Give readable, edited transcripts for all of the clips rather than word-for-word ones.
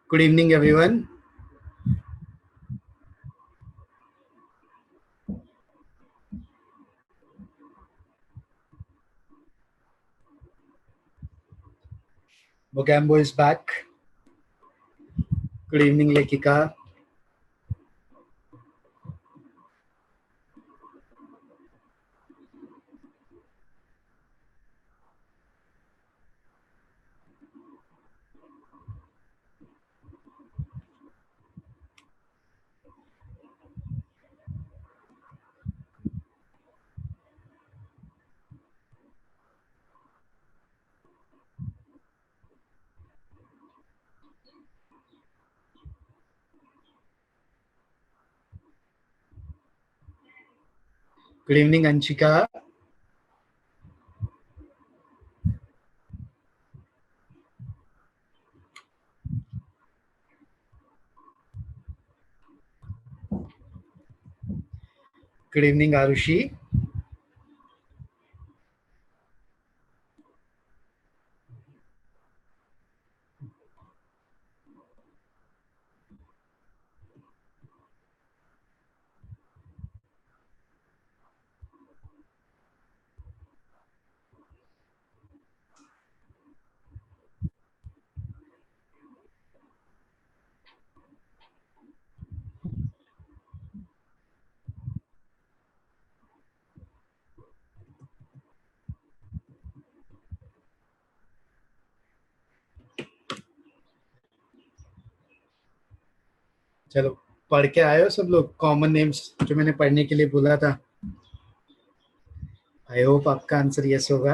Good evening, everyone. Mogambo is back. Good evening, Lekika. Good evening, Anshika. Good evening, Arushi. चलो पढ़ के आए हो सब लोग कॉमन नेम्स जो मैंने पढ़ने के लिए बोला था. आई होप आपका आंसर यस होगा.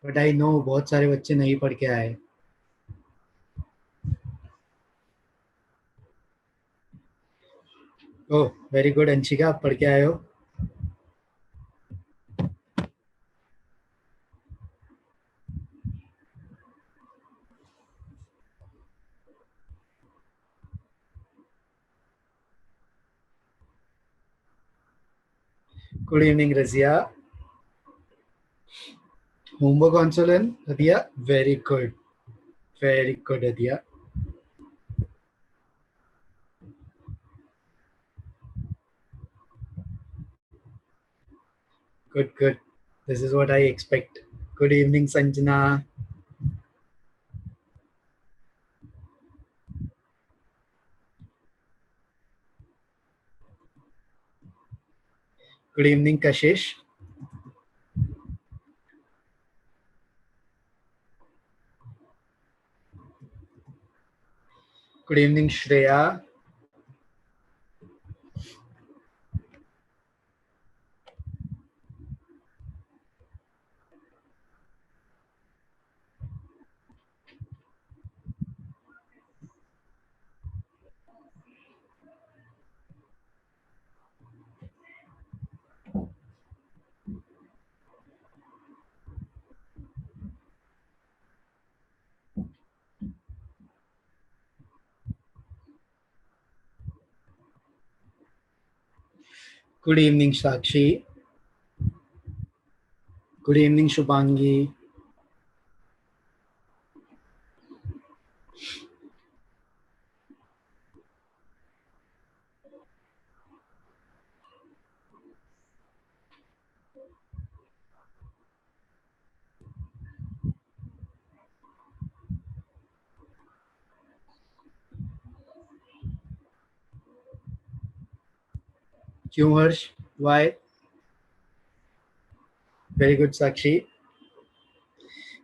बट आई नो बहुत सारे बच्चे नहीं पढ़ के आए. ओह वेरी गुड अंशिका, आप पढ़ के आए हो. Good evening Razia. Homework on सोलन Radiya. Very good Radiya. Good. This is what I expect. Good evening, Sanjana. Good evening, Kashish. Good evening, Shreya. Good evening, Sakshi. Good evening, Shubhangi. क्यों हर्ष? Why? Very good, Sakshi.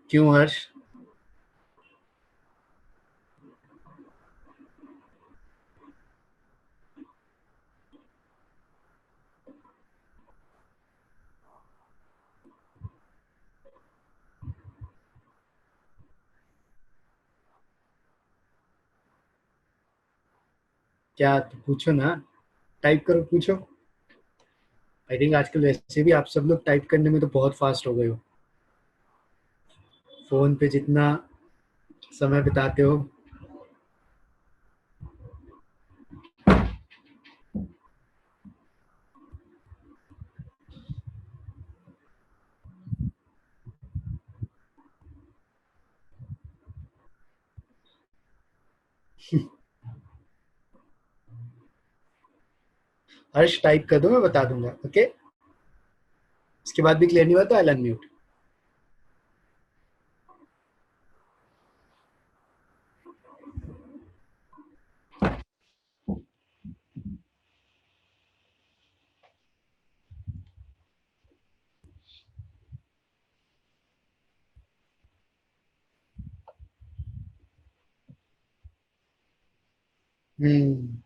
क्यों हर्ष? क्या तो पूछो ना. Type करो, पूछो. I think आजकल वैसे भी आप सब लोग टाइप करने में तो बहुत फास्ट हो गए हो. फोन पे जितना समय बिताते हो. हर्ष टाइप कर दो, मैं बता दूंगा। ओके, इसके बाद भी क्लियर नहीं हुआ तो आई अनम्यूट। हम्म।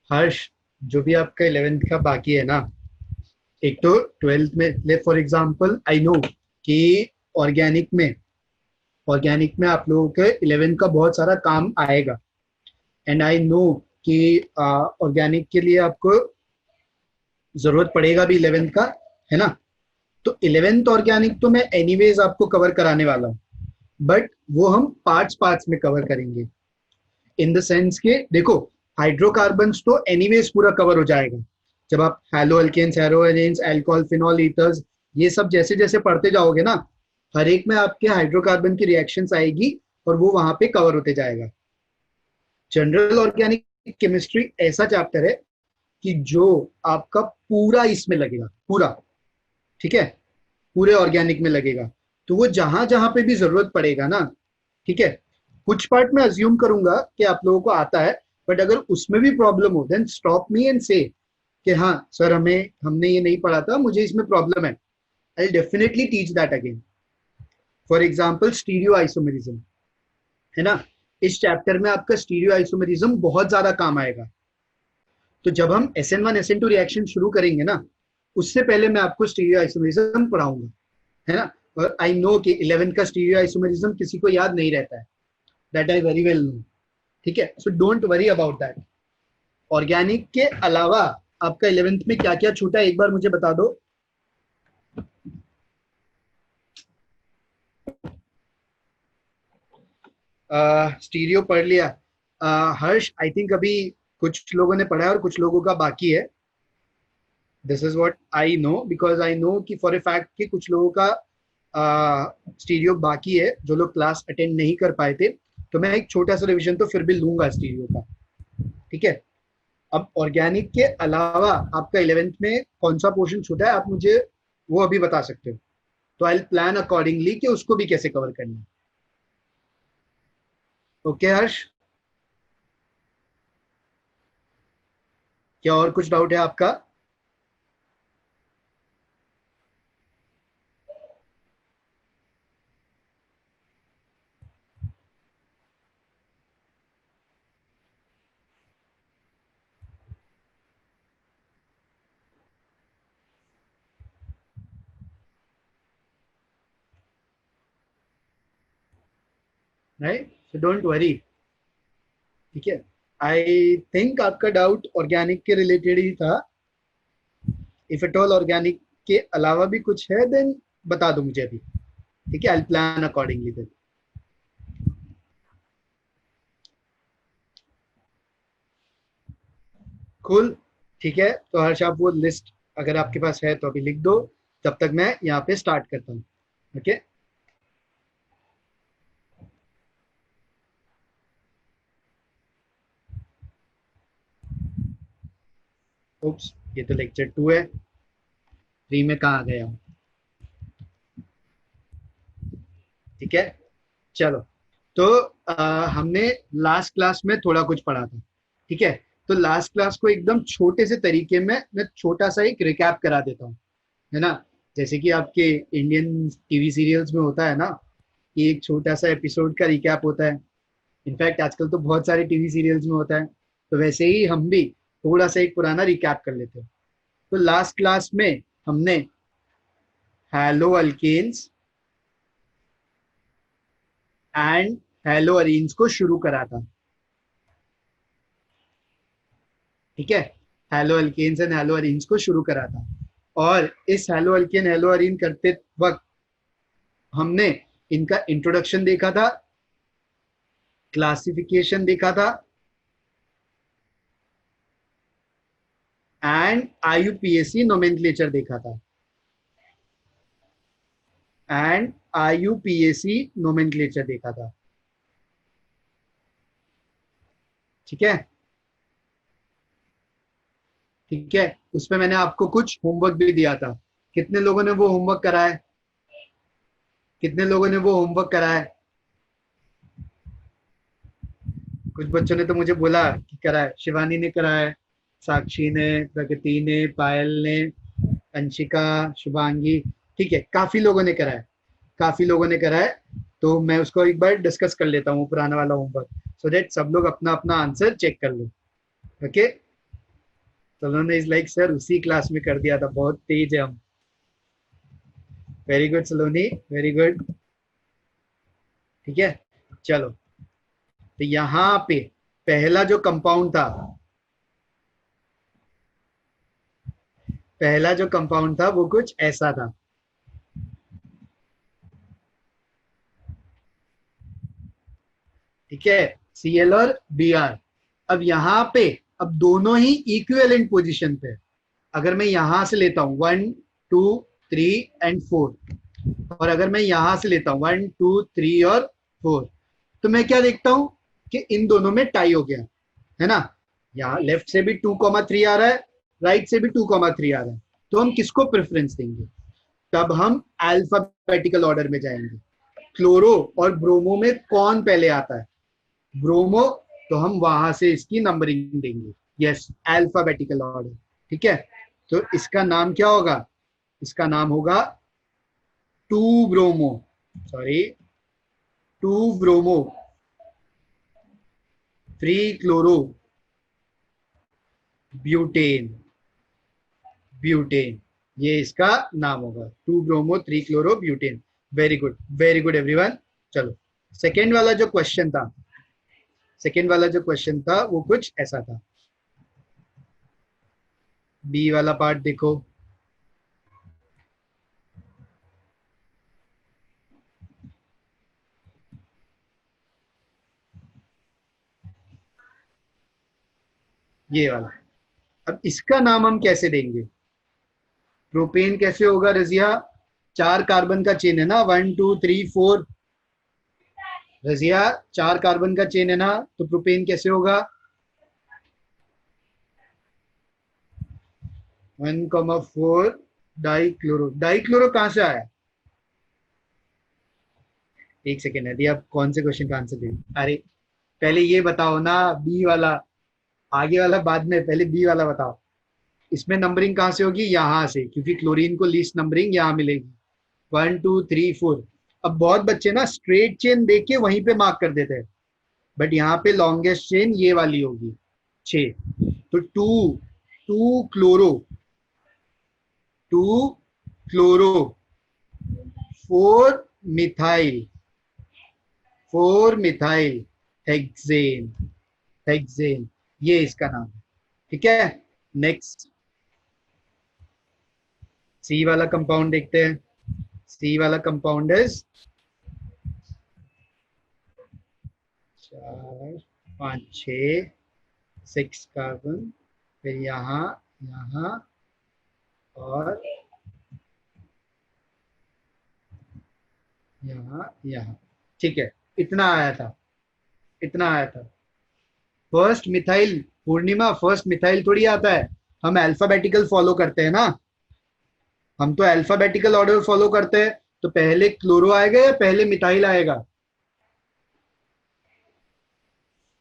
हर्ष, जो भी आपका 11th का बाकी है ना, एक तो 12th में ले फॉर एग्जांपल, आई नो कि ऑर्गेनिक में ऑर्गेनिक में आप लोगों के 11th का बहुत सारा काम आएगा। एंड आई नो कि ऑर्गेनिक के लिए आपको जरूरत पड़ेगा भी 11th का, है ना। तो 11th ऑर्गेनिक तो मैं एनीवेज आपको कवर कराने वाला हूँ, बट वो हम पार्ट्स पार्ट्स में कवर करेंगे। इन द सेंस के देखो, हाइड्रोकार्बन्स तो एनीवेज पूरा कवर हो जाएगा। जब आप haloalkanes, haloarenes, alcohol, phenol ethers, ये सब जैसे जैसे पढ़ते जाओगे ना, हर एक में आपके हाइड्रोकार्बन की रिएक्शंस आएगी और वो वहां पे कवर होते जाएगा। जनरल ऑर्गेनिक केमिस्ट्री ऐसा चैप्टर है कि जो आपका पूरा इसमें लगेगा, पूरा, ठीक है, पूरे ऑर्गेनिक में लगेगा। तो वो जहां जहां पे भी जरूरत पड़ेगा ना, ठीक है, कुछ पार्ट में अज्यूम करूंगा कि आप लोगों को आता है, बट अगर उसमें भी प्रॉब्लम हो देन स्टॉप मी एंड से कि हाँ सर, हमें हमने ये नहीं पढ़ा था, मुझे इसमें प्रॉब्लम है, I definitely teach that again. For example stereo isomerism, है ना, इस चैप्टर में आपका स्टीरियो आइसोमेरिज्म बहुत ज्यादा काम आएगा। तो जब हम SN1 SN2 रिएक्शन शुरू करेंगे ना, उससे पहले मैं आपको स्टीरियो आइसोमेरिज्म पढ़ाऊंगा, है ना। और आई नो कि 11th का स्टीरियो आइसोमेरिज्म किसी को याद नहीं रहता है, that I very well know, ठीक है। So don't worry about that. Organic के अलावा आपका 11th में क्या क्या छूटा है, एक बार मुझे बता दो। स्टीरियो पढ़ लिया। हर्ष, आई थिंक अभी कुछ लोगों ने पढ़ा है और कुछ लोगों का बाकी है। This is what I know, because I know कि फॉर ए फैक्ट कि कुछ लोगों का स्टीरियो बाकी है, जो लोग क्लास अटेंड नहीं कर पाए थे। तो मैं एक छोटा सा रिवीजन तो फिर भी लूंगा स्टीरियो का, ठीक है। अब ऑर्गेनिक के अलावा आपका 11th में कौन सा पोर्शन छूटा है, आप मुझे वो अभी बता सकते हो, तो आई प्लान अकॉर्डिंगली कि उसको भी कैसे कवर करना है। ओके हर्ष, क्या और कुछ डाउट है आपका? राइट, सो डोंट वरी, ठीक है। आई थिंक आपका डाउट ऑर्गेनिक के रिलेटेड ही था। इफ एट ऑल ऑर्गेनिक के अलावा भी कुछ है देन बता दो मुझे अभी, ठीक है, I plan accordingly then. Cool, ठीक है। तो हर्ष, आप वो लिस्ट अगर आपके पास है तो अभी लिख दो, तब तक मैं यहाँ पे स्टार्ट करता हूँ। ओके, ओप्स, ये तो लेक्चर 2 है, 3 में कहाँ आ गया हूँ, ठीक है। चलो, तो हमने लास्ट क्लास में थोड़ा कुछ पढ़ा था, ठीक है। तो लास्ट क्लास को एकदम छोटे से तरीके में मैं छोटा सा एक रिकैप करा देता हूँ, है ना। जैसे कि आपके इंडियन टीवी सीरियल्स में होता है ना, कि एक छोटा सा एपिसोड का रिकैप होता है। इनफैक्ट आजकल तो बहुत सारे टीवी सीरियल्स में होता है। तो वैसे ही हम भी थोड़ा सा एक पुराना रिकैप कर लेते हैं। तो लास्ट क्लास में हमने haloalkanes and haloarenes को शुरू करा था, ठीक है। Haloalkanes and haloarenes को शुरू करा था। और इस हैलो अल्केन हैलो अरीन करते वक्त हमने इनका इंट्रोडक्शन देखा था, क्लासिफिकेशन देखा था, एंड IUPAC नोमेनक्लेचर देखा था, एंड IUPAC नोमेनक्लेचर देखा था। ठीक है, ठीक है। उसमें मैंने आपको कुछ होमवर्क भी दिया था, कितने लोगों ने वो होमवर्क करा है? कितने लोगों ने वो होमवर्क करा है? कुछ बच्चों ने तो मुझे बोला कि करा है। शिवानी ने करा है, साक्षी ने, प्रगति ने, पायल ने, अंशिका, शुभांगी, ठीक है, काफी लोगों ने करा है, काफी लोगों ने करा है। तो मैं उसको एक बार डिस्कस कर लेता हूँ पुराना वाला होमवर्क, सो दैट सब लोग अपना अपना आंसर चेक कर लो। ओके, तो उन्होंने इज लाइक सर उसी क्लास में कर दिया था, बहुत तेज है हम। वेरी गुड सलोनी, वेरी गुड। ठीक है, चलो। तो यहाँ पे पहला जो कंपाउंड था, पहला जो कंपाउंड था वो कुछ ऐसा था। ठीक है, Cl और Br। अब यहाँ पे अब दोनों ही इक्विवेलेंट पोजीशन पे। अगर मैं यहां से लेता हूं 1 2 3 एंड 4, और अगर मैं यहां से लेता हूं 1 2 3 और 4, तो मैं क्या देखता हूं कि इन दोनों में टाई हो गया है ना। यहाँ लेफ्ट से भी 2 3 आ रहा है, राइट से भी 2 3 आ रहा है। तो हम किसको प्रेफरेंस देंगे? तब हम अल्फाबेटिकल ऑर्डर में जाएंगे। क्लोरो और ब्रोमो में कौन पहले आता है? ब्रोमो। तो हम वहां से इसकी नंबरिंग देंगे। Yes, alphabetical order. ठीक है, तो इसका नाम क्या होगा? इसका नाम होगा to bromo, sorry, to bromo 3 chloro butane, butane, ये इसका नाम होगा, 2 bromo 3 chloro butane. Very good, very good everyone. चलो, सेकेंड वाला जो क्वेश्चन था, सेकेंड वाला जो क्वेश्चन था वो कुछ ऐसा था। बी वाला पार्ट देखो। ये वाला, अब इसका नाम हम कैसे देंगे? प्रोपेन कैसे होगा रजिया? 4 कार्बन का चेन है ना, 1 2 3 4। रजिया 4 कार्बन का चेन है ना, तो प्रोपेन कैसे होगा? 1,4 डाई क्लोरो। डाई क्लोरो कहां से आया? एक सेकेंड है, आप कौन से क्वेश्चन का आंसर देंगे? अरे पहले ये बताओ ना, बी वाला, आगे वाला बाद में, पहले बी वाला बताओ। इसमें नंबरिंग कहां से होगी? यहां से, क्योंकि क्लोरीन को लीस्ट नंबरिंग यहां मिलेगी, 1 2 3 4। अब बहुत बच्चे ना स्ट्रेट चेन देख के वहीं पे मार्क कर देते हैं, बट यहाँ पे लॉन्गेस्ट चेन ये वाली होगी, 6। तो two, two chloro, 2 chloro 4 methyl, 4 methyl hexane, hexane, ये इसका नाम है। ठीक है, नेक्स्ट सी वाला कंपाउंड देखते हैं। सी वाला कंपाउंड इज 4 5 6 6 कार्बन, फिर यहाँ, यहाँ और यहाँ, यहाँ। ठीक है, इतना आया था, इतना आया था। फर्स्ट मिथाइल, पूर्णिमा फर्स्ट मिथाइल थोड़ी आता है, हम अल्फाबेटिकल फॉलो करते हैं ना, हम तो अल्फाबेटिकल ऑर्डर फॉलो करते हैं। तो पहले क्लोरो आएगा या पहले मिथाइल आएगा?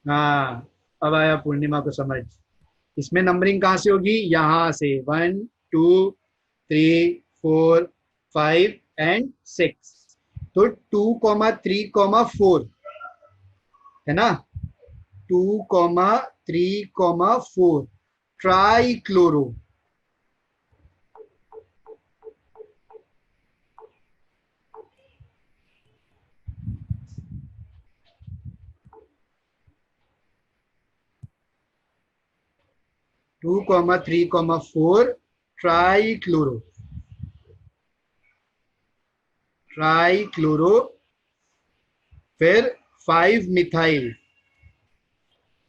हाँ, अब आया पूर्णिमा को समझ। इसमें नंबरिंग कहां से होगी? यहां से, 1 2 3 4 5 एंड 6। तो 2 3 4 है ना, 2 3 4 try chloro. 2 3 4 try chloro, try chloro, फिर 5 मिथाइल,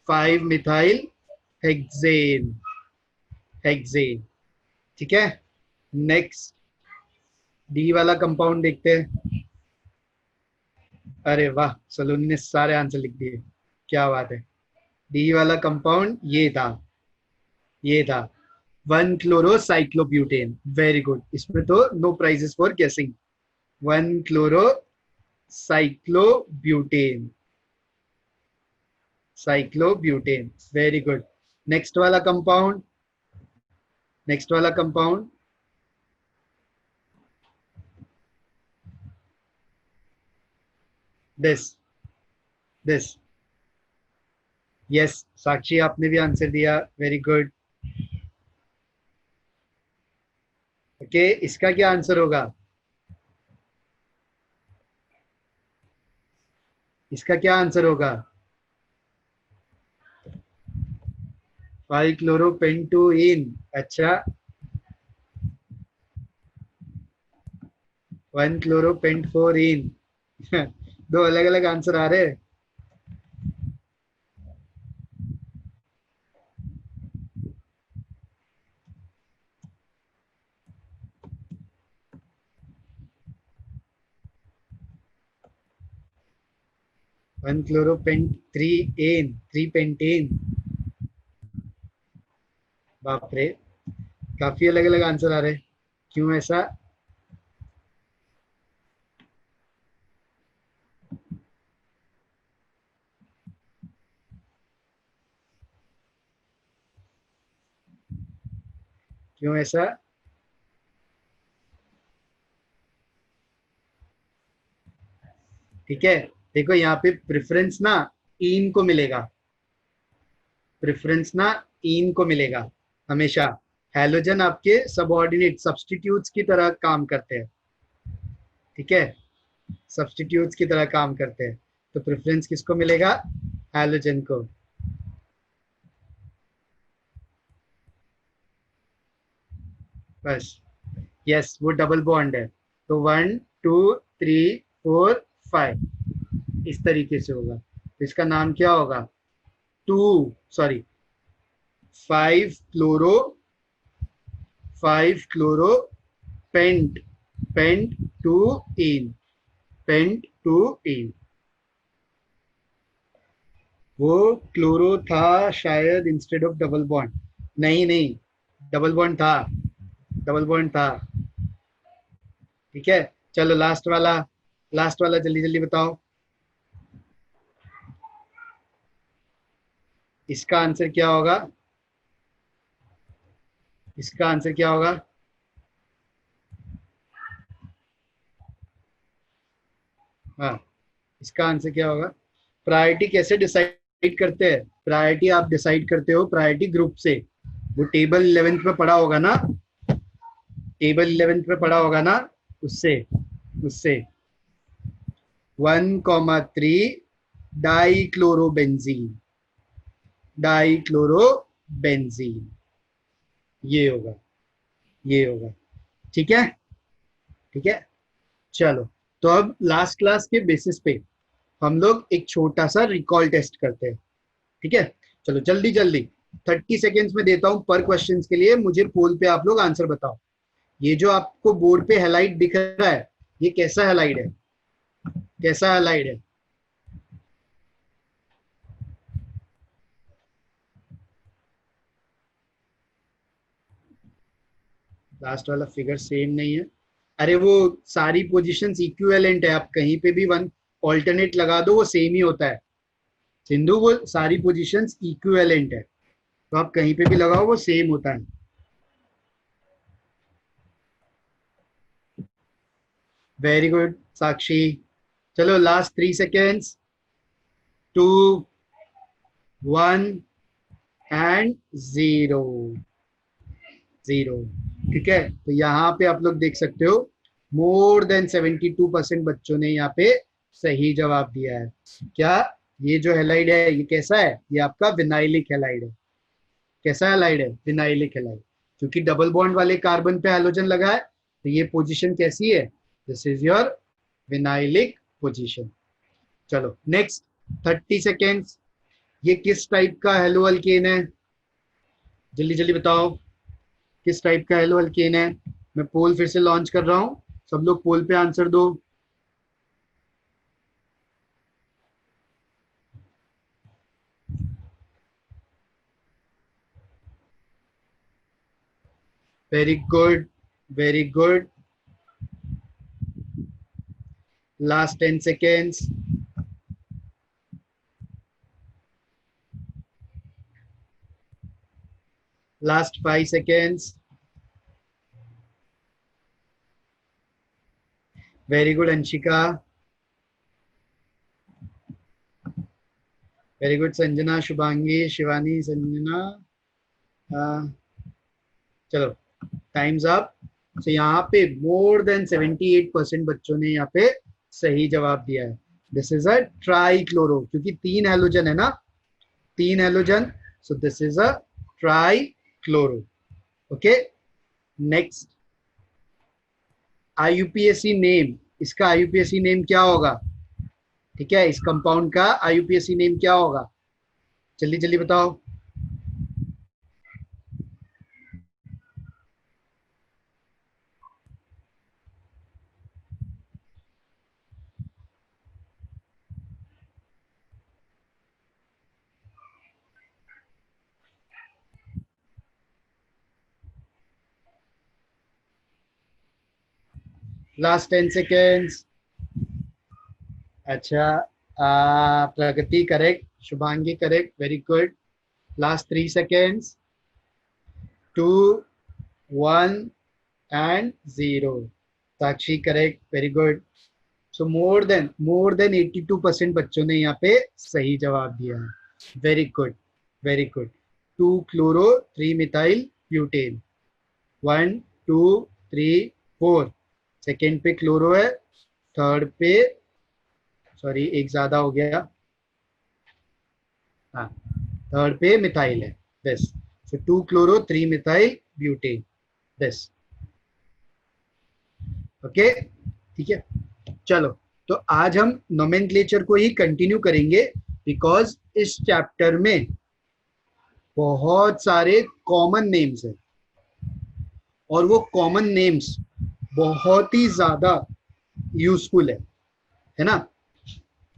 5 मिथाइल हेक्सेन, हेक्सेन। ठीक है, नेक्स्ट डी वाला कंपाउंड देखते हैं। अरे वाह, सलोनी ने सारे आंसर लिख दिए, क्या बात है। डी वाला कंपाउंड ये था 1 क्लोरोसाइक्लोब्यूटेन। वेरी गुड, इसमें तो no prices for guessing. 1 chlorocyclobutane, cyclobutane, very good. Next वाला कंपाउंड, नेक्स्ट वाला compound, this this. Yes Sakshi, आपने भी आंसर दिया, वेरी गुड। ओके, इसका क्या आंसर होगा? इसका क्या आंसर होगा? 5 क्लोरोपेंटुइन। अच्छा, 1 क्लोरोपेंटफोरिन। दो अलग अलग आंसर आ रहे हैं। 1 क्लोरोपेंट 3 एन 3 पेंटेन। बाप रे, काफी अलग अलग आंसर आ रहे हैं, क्यों ऐसा? क्यों ऐसा? ठीक है, देखो यहाँ पे प्रेफरेंस ना इन को मिलेगा, प्रेफरेंस ना इन को मिलेगा हमेशा। हैलोजन आपके सबऑर्डिनेट सब्स्टिट्यूट्स की तरह काम करते हैं, ठीक है, सब्स्टिट्यूट्स की तरह काम करते हैं। तो प्रेफरेंस किसको मिलेगा? हैलोजन को। बस, यस, वो डबल बॉन्ड है। तो 1 2 3 4 5 इस तरीके से होगा। तो इसका नाम क्या होगा? Two, sorry, 5 chloro, 5 chloro pent, pent two ene, pent two ene. वो क्लोरो था शायद इंस्टेड ऑफ डबल बॉन्ड। नहीं नहीं, डबल बॉन्ड था, डबल बॉन्ड था। ठीक है, चलो लास्ट वाला, लास्ट वाला जल्दी जल्दी बताओ। इसका आंसर क्या होगा? इसका आंसर क्या होगा? हाँ, इसका आंसर क्या होगा? प्रायोरिटी कैसे डिसाइड करते हैं? प्रायोरिटी आप डिसाइड करते हो प्रायोरिटी ग्रुप से। वो टेबल 11th में पढ़ा होगा ना, टेबल 11th में पढ़ा होगा ना, उससे, उससे 1 3 डाइक्लोरोबेंजीन, डाइक्लोरोबेंजीन, ये होगा, ये होगा। ठीक है, ठीक है, चलो। तो अब लास्ट क्लास के बेसिस पे हम लोग एक छोटा सा रिकॉल टेस्ट करते हैं, ठीक है? चलो जल्दी जल्दी, 30 सेकेंड्स में देता हूं पर क्वेश्चन के लिए। मुझे पोल पे आप लोग आंसर बताओ। ये जो आपको बोर्ड पे हेलाइड दिख रहा है, ये कैसा हेलाइड है? कैसा हेलाइड है? लास्ट वाला फिगर सेम नहीं है। अरे वो सारी पोजीशंस इक्विवेलेंट है, आप कहीं पे भी वन ऑल्टरनेट लगा दो वो सेम ही होता है। सिंधु, वो सारी पोजीशंस इक्विवेलेंट है, तो आप कहीं पे भी लगाओ वो सेम होता है। वेरी गुड साक्षी। चलो लास्ट 3 सेकेंड्स, 2 1 एंड 0, 0। ठीक है, तो यहाँ पे आप लोग देख सकते हो मोर देन 72% बच्चों ने यहाँ पे सही जवाब दिया है। क्या ये जो हेलाइड है ये कैसा है? ये आपका विनाइलिक हेलाइड है। कैसा हेलाइड है? Vinylic halide. क्योंकि डबल बॉन्ड वाले कार्बन पे हैलोजन लगा है, तो ये पोजीशन कैसी है? This is your vinylic position. चलो नेक्स्ट 30 सेकेंड्स। ये किस टाइप का हेलो अल्केन है? जल्दी जल्दी बताओ, किस टाइप का हेलो अल्केन है? मैं पोल फिर से लॉन्च कर रहा हूँ, सब लोग पोल पे आंसर दो। Very good, very good. Last 10 seconds. Last 5 seconds. Very good, Anshika. Very good, Sanjana, Shubhangi, Shivani, Sanjana. चलो, टाइम्स अप. सो यहाँ पे मोर देन 78% बच्चों ने यहाँ पे सही जवाब दिया है. दिस इज अ ट्राइक्लोरो, क्योंकि 3 हेलोजन है ना, 3 halogen. So this is a trichloro. Okay, next. IUPAC name, इसका आईयूपीएसी नेम क्या होगा? ठीक है, इस कंपाउंड का आईयूपीएसी नेम क्या होगा? जल्दी जल्दी बताओ. Last 10 seconds. अच्छा, Pragati correct, Shubhangi correct, very good. Last 3 seconds. 2, 1 and 0. Sakshi correct, very good. So more than 82% बच्चों ने यहाँ पे सही जवाब दिया है. Very good, very good. 2 chloro 3 methyl butane. 1 2 3 4. Second पे क्लोरो है, थर्ड पे, सॉरी एक ज्यादा हो गया, हाँ, थर्ड पे मिथाइल है. This. So 2 chloro 3 methyl butane. This. Okay, ठीक है. चलो, तो आज हम नोमेनक्लेचर को ही कंटिन्यू करेंगे, बिकॉज इस चैप्टर में बहुत सारे कॉमन नेम्स हैं और वो कॉमन नेम्स बहुत ही ज्यादा यूजफुल है ना.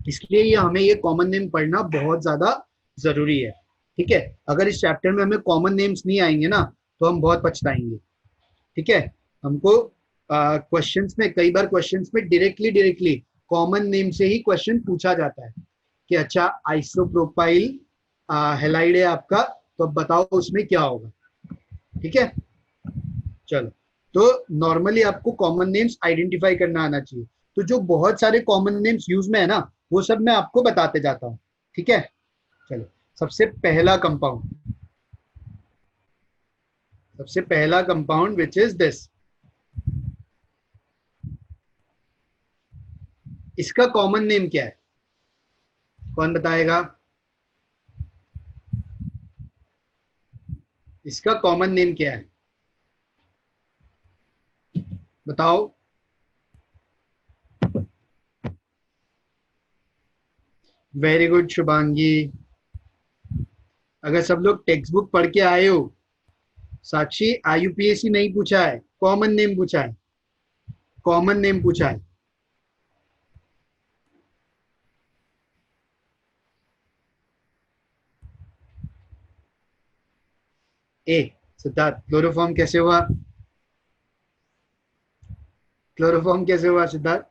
इसलिए ये हमें ये कॉमन नेम पढ़ना बहुत ज्यादा जरूरी है. ठीक है, अगर इस चैप्टर में हमें कॉमन नेम्स नहीं आएंगे ना, तो हम बहुत पछताएंगे. ठीक है, हमको क्वेश्चंस में, कई बार क्वेश्चंस में डायरेक्टली कॉमन नेम से ही क्वेश्चन पूछा जाता है कि अच्छा आइसोप्रोपाइल हेलाइड है आपका, तो अब बताओ उसमें क्या होगा. ठीक है, चलो. तो नॉर्मली आपको कॉमन नेम्स आइडेंटिफाई करना आना चाहिए. तो जो बहुत सारे कॉमन नेम्स यूज में है ना, वो सब मैं आपको बताते जाता हूँ. ठीक है, चलो. सबसे पहला कंपाउंड विच इज दिस. इसका कॉमन नेम क्या है? कौन बताएगा? इसका कॉमन नेम क्या है? बताओ. Very good Shubhangi. अगर सब लोग टेक्स्ट बुक पढ़ के आए हो, साक्षी आईयूपीएसी नहीं पूछा है, कॉमन नेम पूछा है. कॉमन नेम पूछा है. ए. सिद्धार्थ, क्लोरोफॉर्म कैसे हुआ? क्लोरोफॉर्म कैसे हुआ Siddharth?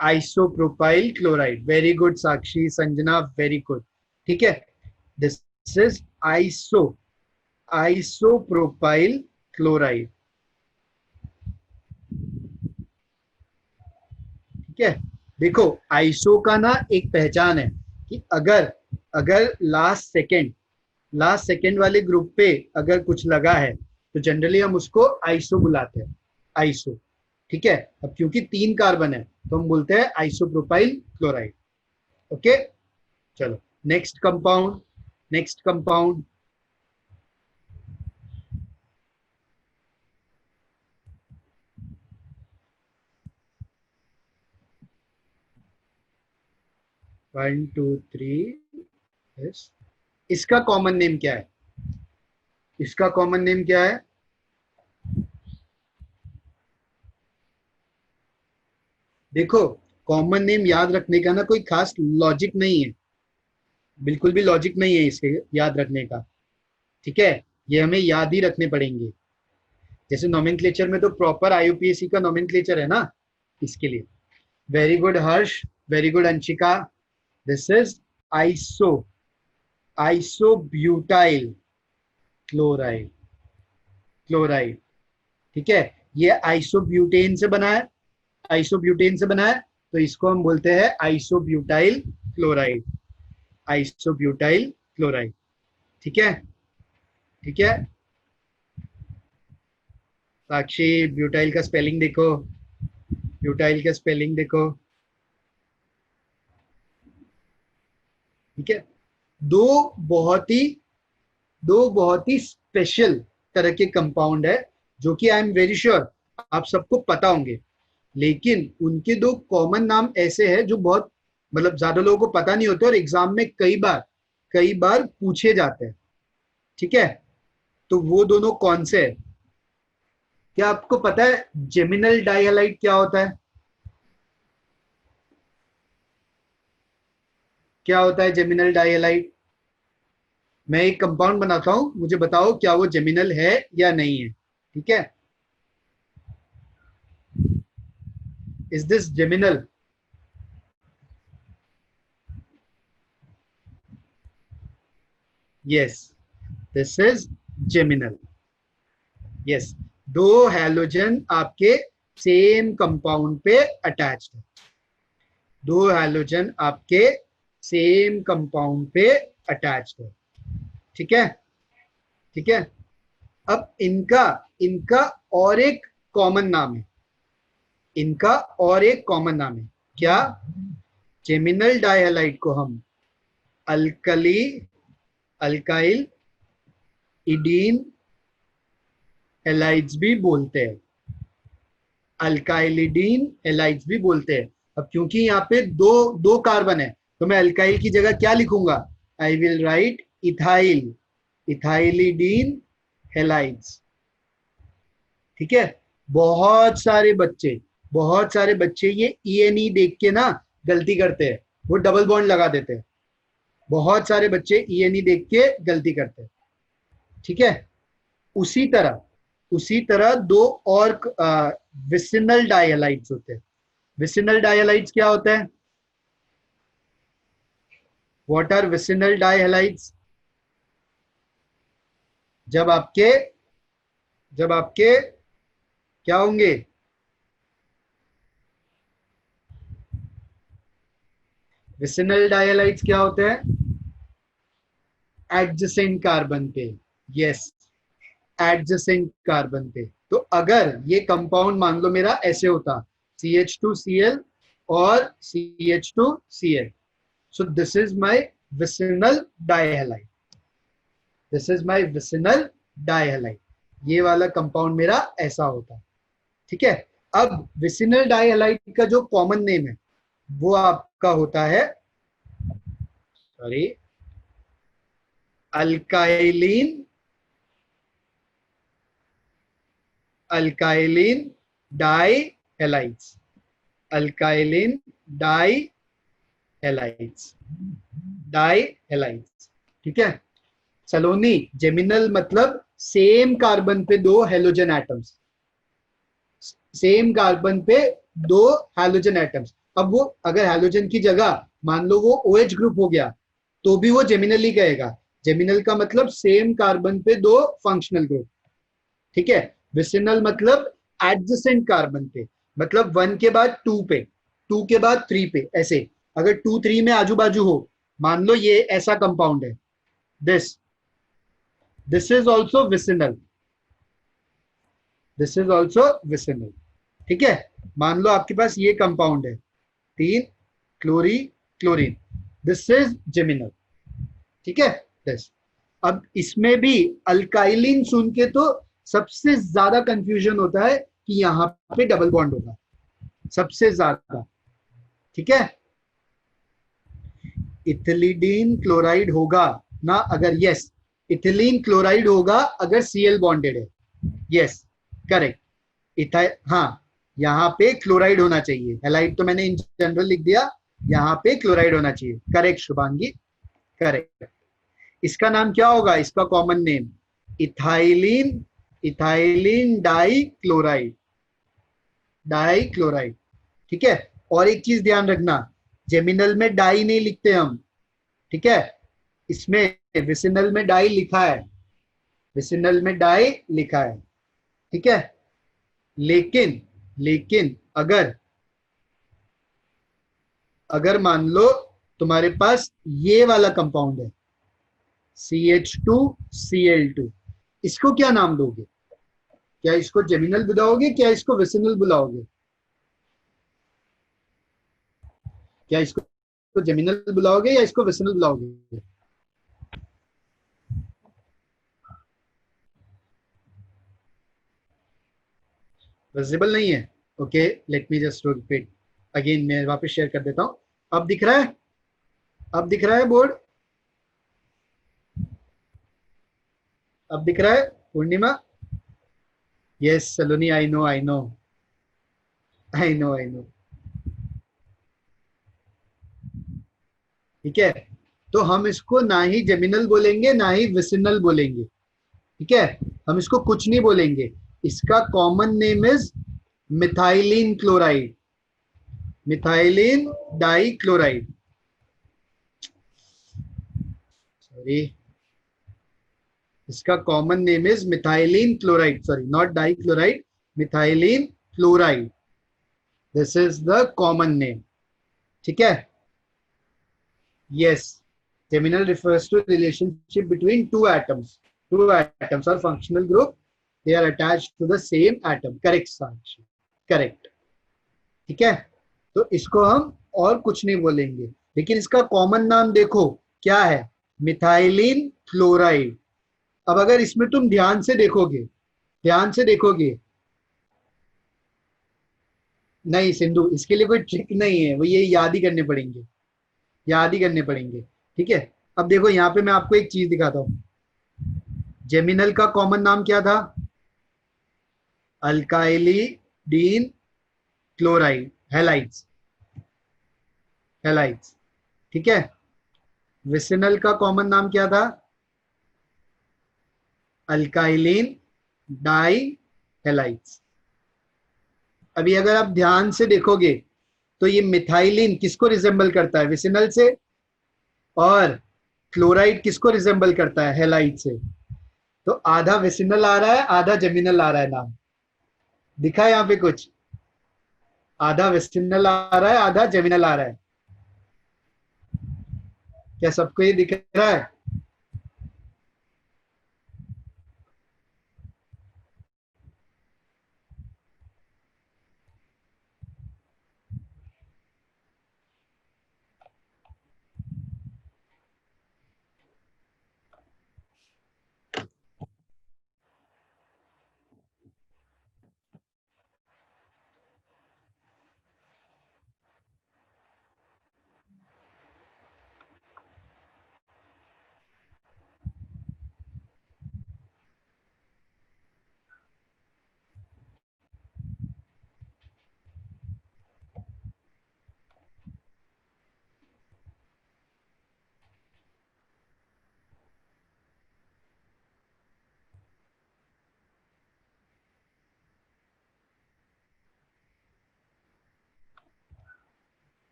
Isopropyl chloride. Very good Sakshi, Sanjana, very good. ठीक है, दिस इज आइसोप्रोपाइल क्लोराइड. ठीक है, देखो आइसो का ना एक पहचान है कि अगर अगर लास्ट सेकेंड वाले ग्रुप पे अगर कुछ लगा है, तो जनरली हम उसको आइसो बुलाते हैं. आइसो. ठीक है, अब क्योंकि 3 कार्बन है, तो हम बोलते हैं आइसोप्रोपाइल क्लोराइड. ओके, चलो. Next compound. 1 2 3. इसका कॉमन नेम क्या है? इसका कॉमन नेम क्या है? देखो, कॉमन नेम याद रखने का ना कोई खास लॉजिक नहीं है, बिल्कुल भी लॉजिक नहीं है इसके याद रखने का। ठीक है, ये हमें याद ही रखने पड़ेंगे। जैसे नोमेनक्लेचर में तो प्रॉपर आईयूपीएसी का नोमेनक्लेचर है ना, इसके लिए। Very good Harsh, very good Anshika. This is iso, isobutyl chloride, chloride. ठीक है, ये आइसोब्यूटेन से बना है, आइसोब्यूटेन से बना है, तो इसको हम बोलते हैं आइसोब्यूटाइल क्लोराइड, आइसोब्यूटाइल क्लोराइड। ठीक है, ठीक है। साक्षी, ब्यूटाइल का स्पेलिंग देखो, ब्यूटाइल का स्पेलिंग देखो। ठीक है, दो बहुत ही दो बहुत ही स्पेशल तरह के कंपाउंड है, जो कि आई एम वेरी श्योर आप सबको पता होंगे, लेकिन उनके दो कॉमन नाम ऐसे हैं जो बहुत मतलब ज्यादा लोगों को पता नहीं होते और एग्जाम में कई बार पूछे जाते हैं। ठीक है, तो वो दोनों कौन से है? क्या आपको पता है जेमिनल डाइहैलाइड क्या होता है? क्या होता है जेमिनल डाइहैलाइड? मैं एक कंपाउंड बनाता हूं, मुझे बताओ क्या वो जेमिनल है या नहीं है। ठीक है, is this geminal? Yes, this is geminal. Yes, दो हैलोजन आपके सेम कंपाउंड पे अटैच्ड है, दो हैलोजन आपके सेम कंपाउंड पे अटैच्ड है। ठीक है, ठीक है। अब इनका इनका और एक कॉमन नाम है, इनका और एक कॉमन नाम है क्या? जेमिनल डाइहैलाइड को हम अल्कली अल्काइल इडीन एलाइड्स भी बोलते हैं, अल्काइलिडीन एलाइड्स भी बोलते हैं। अब क्योंकि यहाँ पे दो दो कार्बन है, तो मैं अल्काइल की जगह क्या लिखूंगा? I will write ethyl, ethylidene halides. ठीक है, बहुत सारे बच्चे ये ई देख के ना गलती करते हैं, वो डबल बॉन्ड लगा देते हैं। बहुत सारे बच्चे ई देख के गलती करते हैं। ठीक है, उसी तरह दो और विसिनल डाइहैलाइड्स होते हैं। विसिनल डाइहैलाइड्स क्या होता है? What are vicinal dihalides? जब आपके क्या होंगे? विसिनल डाइहैलाइड्स क्या होते हैं? एडजेसेंट कार्बन पे। यस, एडजेसेंट कार्बन पे। तो अगर ये कंपाउंड मान लो मेरा ऐसे होता, CH2Cl और CH2Cl, so this is my vicinal dihalide, this is my vicinal dihalide, ये वाला कंपाउंड मेरा ऐसा होता। ठीक है, अब विसिनल डाइहैलाइड का जो कॉमन नेम है वो आपका होता है, सॉरी, अल्काइलिन, अल्काइलिन डाइहैलाइड्स, अल्काइलिन डाइहैलाइड्स, डाइहैलाइड्स। ठीक है, सलोनी, जेमिनल मतलब सेम कार्बन पे दो हेलोजन एटम्स, सेम कार्बन पे दो हैलोजन एटम्स। अब वो अगर हैलोजन की जगह मान लो वो OH ग्रुप हो गया, तो भी वो जेमिनल ही कहेगा। जेमिनल का मतलब सेम कार्बन पे दो फंक्शनल ग्रुप। ठीक है, विसिनल मतलब एडजेसेंट कार्बन पे, मतलब 1 के बाद 2 पे, 2 के बाद 3 पे, ऐसे। अगर 2 3 में आजू बाजू हो, मान लो ये ऐसा कंपाउंड है, this this is also vicinal, this is also vicinal. ठीक है, मान लो आपके पास ये कंपाउंड है 3 क्लोरी क्लोरीन, दिस इज जेमिनल। ठीक है, दिस। अब इसमें भी अल्काइलिन सुन के तो सबसे ज्यादा कंफ्यूजन होता है कि यहाँ पे डबल बॉन्ड होगा, सबसे ज्यादा। ठीक है, इथिलीडीन क्लोराइड होगा ना, अगर यस, इथिलीन क्लोराइड होगा अगर Cl बॉन्डेड है। Yes, correct. इथाइल, हाँ, यहाँ पे क्लोराइड होना चाहिए, हेलाइड तो मैंने इन जनरल लिख दिया, यहाँ पे क्लोराइड होना चाहिए। Correct Shubhangi, correct. इसका नाम क्या होगा, इसका common name ethylene, ethylene dichloride, dichloride. ठीक है। और एक चीज ध्यान रखना, जेमिनल में डाई नहीं लिखते हम, ठीक है, इसमें विसिनल में डाई लिखा है, विसिनल में डाई लिखा है, ठीक है। लेकिन लेकिन अगर अगर मान लो तुम्हारे पास ये वाला कंपाउंड है CH2Cl2, इसको क्या नाम दोगे, क्या इसको जेमिनल बुलाओगे, क्या इसको विसिनल बुलाओगे, क्या इसको जेमिनल बुलाओगे या इसको विसिनल बुलाओगे? विजिबल नहीं है, okay, let me just repeat again, मैं वापस शेयर कर देता हूं। अब दिख रहा है, अब दिख रहा है बोर्ड, अब दिख रहा है Purnima? Yes Saloni, I know I know, I know I know. ठीक है, तो हम इसको ना ही जेमिनल बोलेंगे ना ही विसिनल बोलेंगे, ठीक है, हम इसको कुछ नहीं बोलेंगे। इसका common name is methylene chloride, methylene di chloride, sorry, इसका common name is methylene chloride, sorry not di chloride, methylene chloride, this is the common name, ठीक है। Yes, terminal refers to relationship between two atoms. Two atoms are functional group. They are attached to the same atom. Correct, Sakshi. Correct. ठीक है, तो इसको हम और कुछ नहीं बोलेंगे, लेकिन इसका कॉमन नाम देखो क्या है, मिथाइलिन क्लोराइड। अब अगर इसमें तुम ध्यान से देखोगे, ध्यान से देखोगे, नहीं सिंधु, इसके लिए कोई ट्रिक नहीं है, वो ये याद ही करने पड़ेंगे, याद ही करने पड़ेंगे, ठीक है। अब देखो यहाँ पे मैं आपको एक चीज दिखाता हूँ, जेमिनल का कॉमन नाम क्या था, अल्काइलिडीन क्लोराइड, हेलाइड्स, हेलाइड्स, ठीक है। विसिनल का कॉमन नाम क्या था, अल्काइलिन डाई हेलाइड्स। अभी अगर आप ध्यान से देखोगे तो ये मिथाइलिन किसको रिजेंबल करता है, विसिनल से, और क्लोराइड किसको रिजेंबल करता है, हेलाइड से। तो आधा विसिनल आ रहा है, आधा जेमिनल आ रहा है नाम, दिखा है यहाँ पे कुछ, आधा विसिनल आ रहा है, आधा जेमिनल आ रहा है, क्या सबको ये दिख रहा है?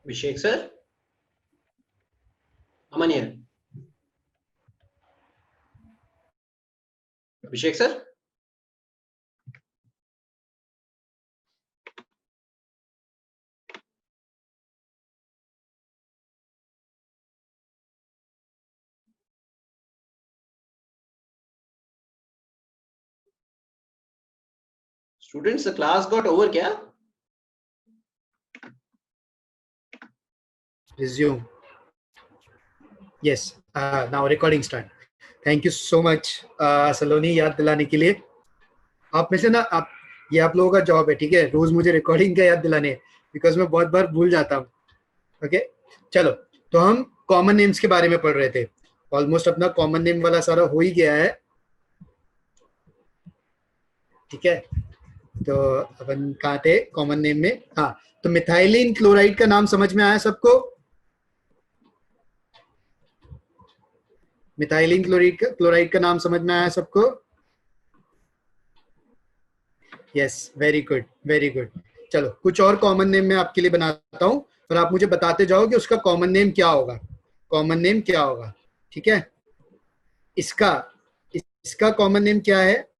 Abhishek sir, Aman here. Abhishek sir, Students, the class got over क्या? Resume. Yes. Now recording start. Thank you so much, सलोनी, याद दिलाने के लिए. आप में से ना, आप ये आप लोगों का जॉब है, ठीक है, रोज मुझे रिकॉर्डिंग का याद दिलाने, बिकॉज मैं बहुत बार भूल जाता हूँ. ओके, चलो. तो हम कॉमन नेम्स के बारे में पढ़ रहे थे. ऑलमोस्ट अपना कॉमन नेम वाला सारा हो ही गया है, ठीक है. तो अपन कहाँ थे कॉमन नेम में? हाँ, तो मिथाइलिन क्लोराइड का नाम समझ में आया सबको? मिथाइलिन क्लोराइड का नाम समझ में आया सबको? Yes, very good, very good. चलो, कुछ और कॉमन नेम मैं आपके लिए बनाता हूँ और आप मुझे बताते जाओ कि उसका कॉमन नेम क्या होगा. कॉमन नेम क्या होगा, ठीक है. इसका कॉमन नेम क्या है?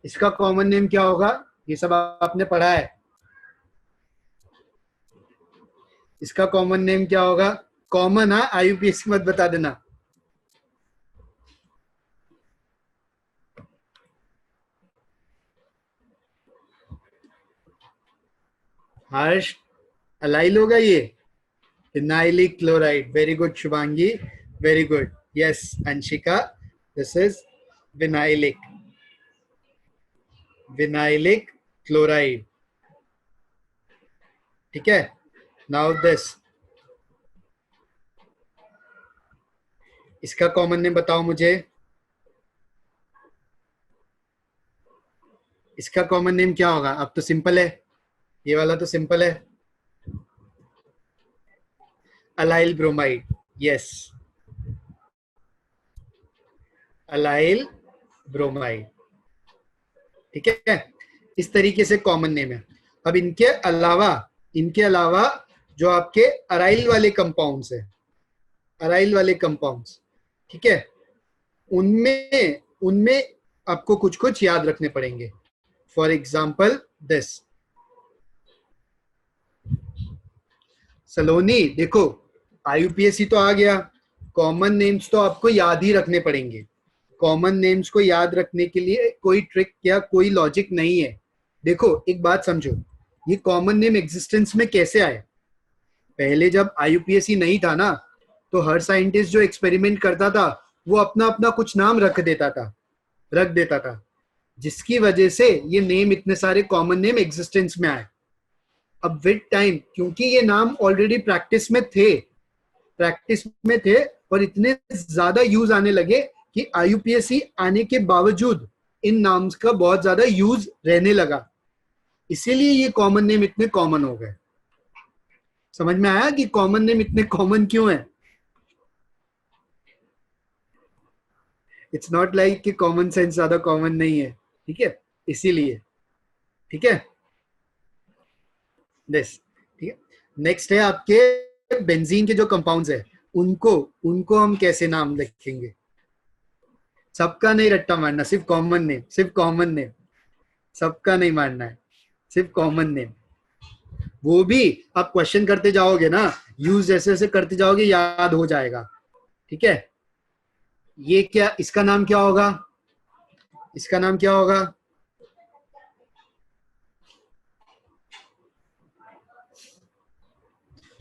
इसका कॉमन नेम क्या होगा? ये सब आपने पढ़ा है. इसका कॉमन नेम क्या होगा? कॉमन, हाँ, आईयूपीएससी मत बता देना. हर्ष, अलाइल होगा ये. Phenylic chloride. Very good Shubhangi, very good. Yes Anshika, this is vinylic chloride, ठीक है. नाउ दिस, इसका कॉमन नेम बताओ मुझे. इसका कॉमन नेम क्या होगा? अब तो सिंपल है, ये वाला तो सिंपल है. Allyl bromide. Yes, allyl bromide, ठीक है. इस तरीके से कॉमन नेम है. अब इनके अलावा जो आपके अराइल वाले कंपाउंड्स है, ठीक है, उनमें आपको कुछ कुछ याद रखने पड़ेंगे. For example this. सलोनी देखो, आईयूपीएससी तो आ गया, कॉमन नेम्स तो आपको याद ही रखने पड़ेंगे. कॉमन नेम्स को याद रखने के लिए कोई ट्रिक या कोई लॉजिक नहीं है. देखो, एक बात समझो, ये कॉमन नेम एग्जिस्टेंस में कैसे आए? पहले जब आईयूपीएससी नहीं था ना, तो हर साइंटिस्ट जो एक्सपेरिमेंट करता था वो अपना अपना कुछ नाम रख देता था, जिसकी वजह से ये नेम, इतने सारे कॉमन नेम एग्जिस्टेंस में आए. अब विद टाइम, क्योंकि ये नाम ऑलरेडी प्रैक्टिस में थे और इतने ज्यादा यूज आने लगे कि आईयूपीएससी आने के बावजूद इन नाम्स का बहुत ज्यादा यूज रहने लगा. इसीलिए ये कॉमन नेम इतने कॉमन हो गए. समझ में आया कि कॉमन नेम इतने कॉमन क्यों है? इट्स नॉट लाइक कि कॉमन सेंस ज्यादा कॉमन नहीं है, ठीक है, इसीलिए. ठीक है, दिस, ठीक है. नेक्स्ट है आपके बेंजीन के जो कंपाउंड्स है, उनको हम कैसे नाम रखेंगे? सबका नहीं रट्टा मारना, सिर्फ कॉमन नेम. सबका नहीं मारना है, सिर्फ कॉमन नेम. वो भी आप क्वेश्चन करते जाओगे ना, यूज जैसे जैसे करते जाओगे याद हो जाएगा. ठीक है. ये क्या, इसका नाम क्या होगा?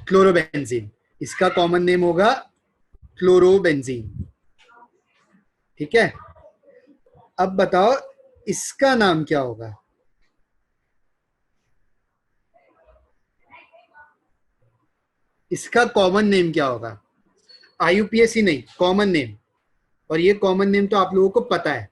क्लोरोबेंजीन. इसका कॉमन नेम होगा क्लोरोबेंजीन. ठीक है. अब बताओ इसका नाम क्या होगा? इसका कॉमन नेम क्या होगा? आईयूपीएससी नहीं, कॉमन नेम. और ये कॉमन नेम तो आप लोगों को पता है.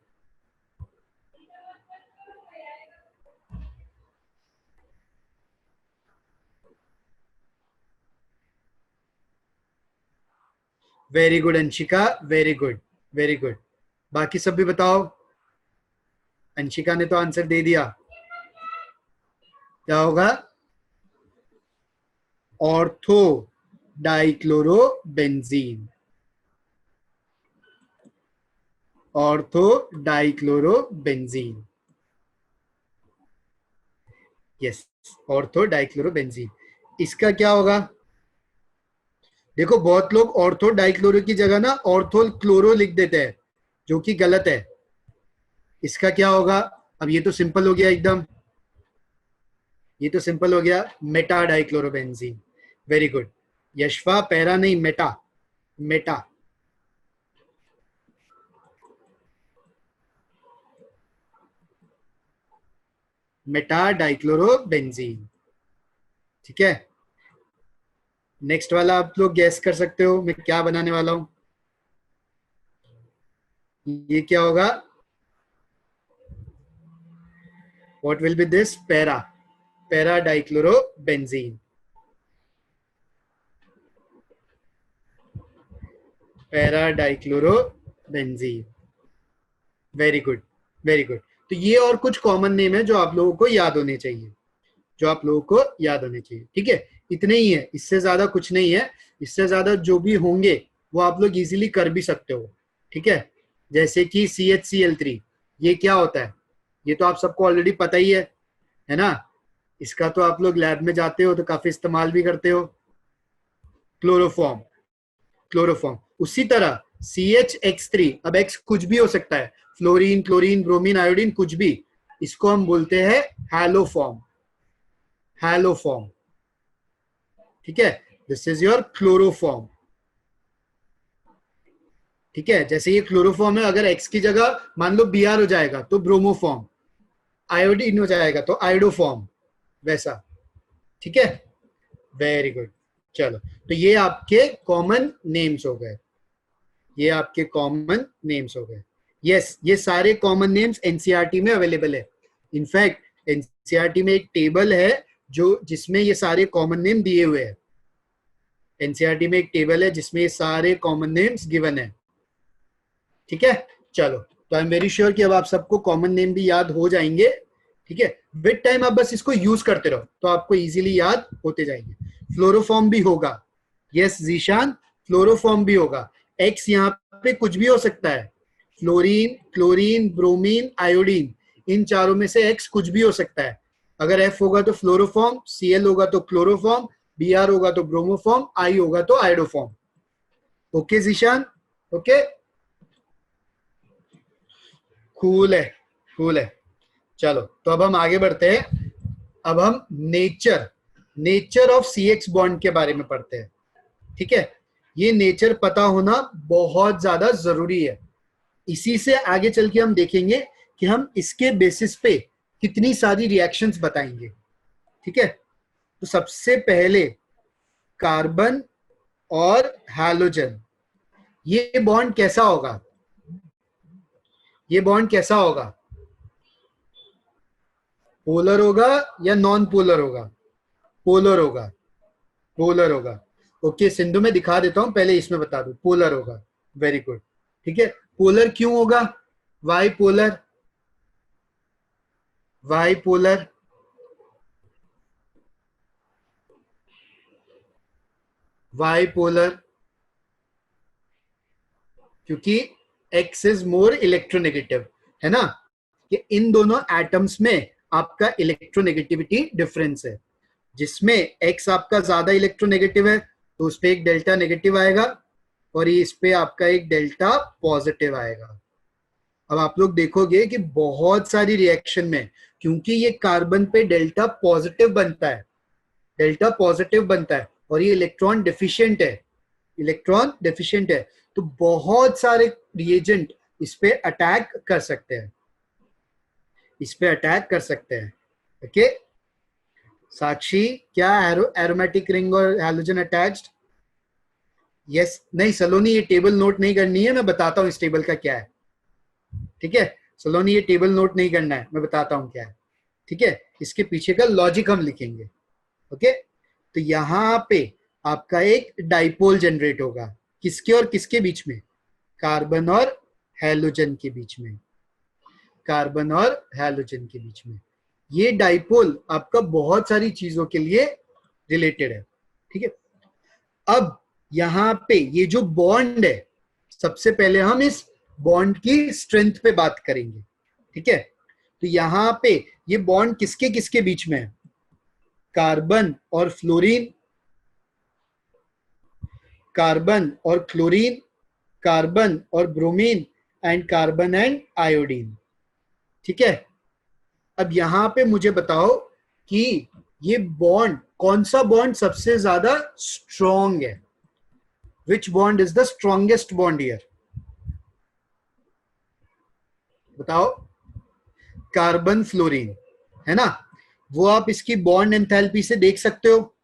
Very good Anshika, very good. बाकी सब भी बताओ. अंशिका ने तो आंसर दे दिया. क्या होगा? Ortho dichlorobenzene. Yes, ortho dichlorobenzene. इसका क्या होगा? देखो, बहुत लोग ऑर्थो डाइक्लोरो की जगह ना ऑर्थो क्लोरो लिख देते हैं, जो कि गलत है. इसका क्या होगा? अब ये तो सिंपल हो गया एकदम, ये तो सिंपल हो गया, meta dichlorobenzene. Very good Yashfa, para नहीं मेटा, मेटा। मेटा डाइक्लोरोबेंजीन, ठीक है। नेक्स्ट वाला आप लोग गैस कर सकते हो मैं क्या बनाने वाला हूं। ये क्या होगा? What will be this? Para, para dichlorobenzene, para dichlorobenzene. Very good, very good. तो ये और कुछ कॉमन नेम है जो आप लोगों को याद होने चाहिए, जो आप लोगों को याद होने चाहिए, ठीक है। इतने ही है, इससे ज्यादा कुछ नहीं है। इससे ज्यादा जो भी होंगे वो आप लोग इजीली कर भी सकते हो, ठीक है। जैसे कि CHCl3, ये क्या होता है? ये तो आप सबको ऑलरेडी पता ही है ना। इसका तो आप लोग लैब में जाते हो तो काफी इस्तेमाल भी करते हो। Chloroform, chloroform. उसी तरह CHX3, अब X कुछ भी हो सकता है, फ्लोरीन, क्लोरीन, ब्रोमीन, आयोडीन, कुछ भी, इसको हम बोलते हैं हैलोफॉर्म, हैलोफॉर्म, ठीक है। दिस इज योर क्लोरोफॉर्म, ठीक है। जैसे ये क्लोरोफॉर्म है, अगर X की जगह मान लो Br हो जाएगा तो ब्रोमोफॉर्म, आयोडीन हो जाएगा तो आयोडोफॉर्म, वैसा, ठीक है। Very good. चलो, तो ये आपके कॉमन नेम्स हो गए, ये आपके कॉमन नेम्स हो गए। यस, ये सारे कॉमन नेम्स एनसीईआरटी में अवेलेबल है। इनफैक्ट एनसीईआरटी में एक टेबल है जो जिसमें ये सारे कॉमन नेम दिए हुए हैं। एनसीईआरटी में एक टेबल है जिसमें ये सारे कॉमन नेम्स गिवन है, ठीक है। चलो, तो आई एम वेरी श्योर कि अब आप सबको कॉमन नेम भी याद हो जाएंगे, ठीक है। विद टाइम आप बस इसको यूज करते रहो तो आपको इजीली याद होते जाएंगे। फ्लोरोफॉर्म भी होगा, यस जीशान, फ्लोरोफॉर्म भी होगा। एक्स यहाँ पे कुछ भी हो सकता है, फ्लोरीन, क्लोरीन, ब्रोमीन, आयोडीन, इन चारों में से एक्स कुछ भी हो सकता है। अगर एफ होगा तो फ्लोरोफॉर्म, सीएल होगा तो क्लोरोफॉर्म, बीआर होगा तो ब्रोमोफॉर्म, आई होगा तो iodoform. Okay Zeeshan, okay, cool है, कूल है। चलो, तो अब हम आगे बढ़ते हैं। अब हम nature, nature of CH bond के बारे में पढ़ते हैं, ठीक है। ये नेचर पता होना बहुत ज्यादा जरूरी है। इसी से आगे चल के हम देखेंगे कि हम इसके बेसिस पे कितनी सारी रिएक्शंस बताएंगे, ठीक है। तो सबसे पहले कार्बन और हैलोजन, ये बॉन्ड कैसा होगा? ये बॉन्ड कैसा होगा? पोलर होगा या नॉन पोलर होगा? पोलर होगा, पोलर होगा। ओके सिंधु, मैं दिखा देता हूं, पहले इसमें बता दू, पोलर होगा। वेरी गुड, ठीक है। पोलर क्यों होगा? Why polar, why polar, why polar, क्योंकि एक्स इज मोर इलेक्ट्रोनेगेटिव, है ना। कि इन दोनों एटम्स में आपका इलेक्ट्रोनेगेटिविटी डिफरेंस है, जिसमें एक्स आपका ज्यादा इलेक्ट्रोनेगेटिव है तो उस पर एक डेल्टा नेगेटिव आएगा और ये इस पे आपका एक डेल्टा पॉजिटिव आएगा। अब आप लोग देखोगे कि बहुत सारी रिएक्शन में, क्योंकि ये कार्बन पे डेल्टा पॉजिटिव बनता है, डेल्टा पॉजिटिव बनता है और ये इलेक्ट्रॉन डिफिशिएंट है, इलेक्ट्रॉन डिफिशिएंट है, तो बहुत सारे रिएजेंट इस पे अटैक कर सकते हैं, इस पे अटैक कर सकते हैं। ओके साक्षी, क्या एरोमेटिक रिंग और हैलोजन अटैच्ड? यस, नहीं सलोनी, ये टेबल नोट नहीं करनी है, मैं बताता हूं इस टेबल का क्या है, ठीक है। सलोनी, ये टेबल नोट नहीं करना है, मैं बताता हूं क्या है, ठीक है। इसके पीछे का लॉजिक हम लिखेंगे, ओके। तो यहां पे आपका एक डाइपोल जनरेट होगा, किसके और किसके बीच में? कार्बन और हैलोजन के बीच में, कार्बन और हैलोजन के बीच में। ये डाइपोल आपका बहुत सारी चीजों के लिए रिलेटेड है, ठीक है। अब यहां पे ये जो बॉन्ड है, सबसे पहले हम इस बॉन्ड की स्ट्रेंथ पे बात करेंगे, ठीक है। तो यहां पे ये बॉन्ड किसके किसके बीच में है? कार्बन और फ्लोरीन, कार्बन और क्लोरीन, कार्बन और bromine, and carbon and iodine, ठीक है। अब यहां पे मुझे बताओ कि ये बॉन्ड, कौन सा बॉन्ड सबसे ज्यादा स्ट्रॉन्ग है? विच bond is the strongest bond here? बताओ। कार्बन फ्लोरीन, है ना? वो आप इसकी बॉन्ड एंथैल्पी से देख सकते हो,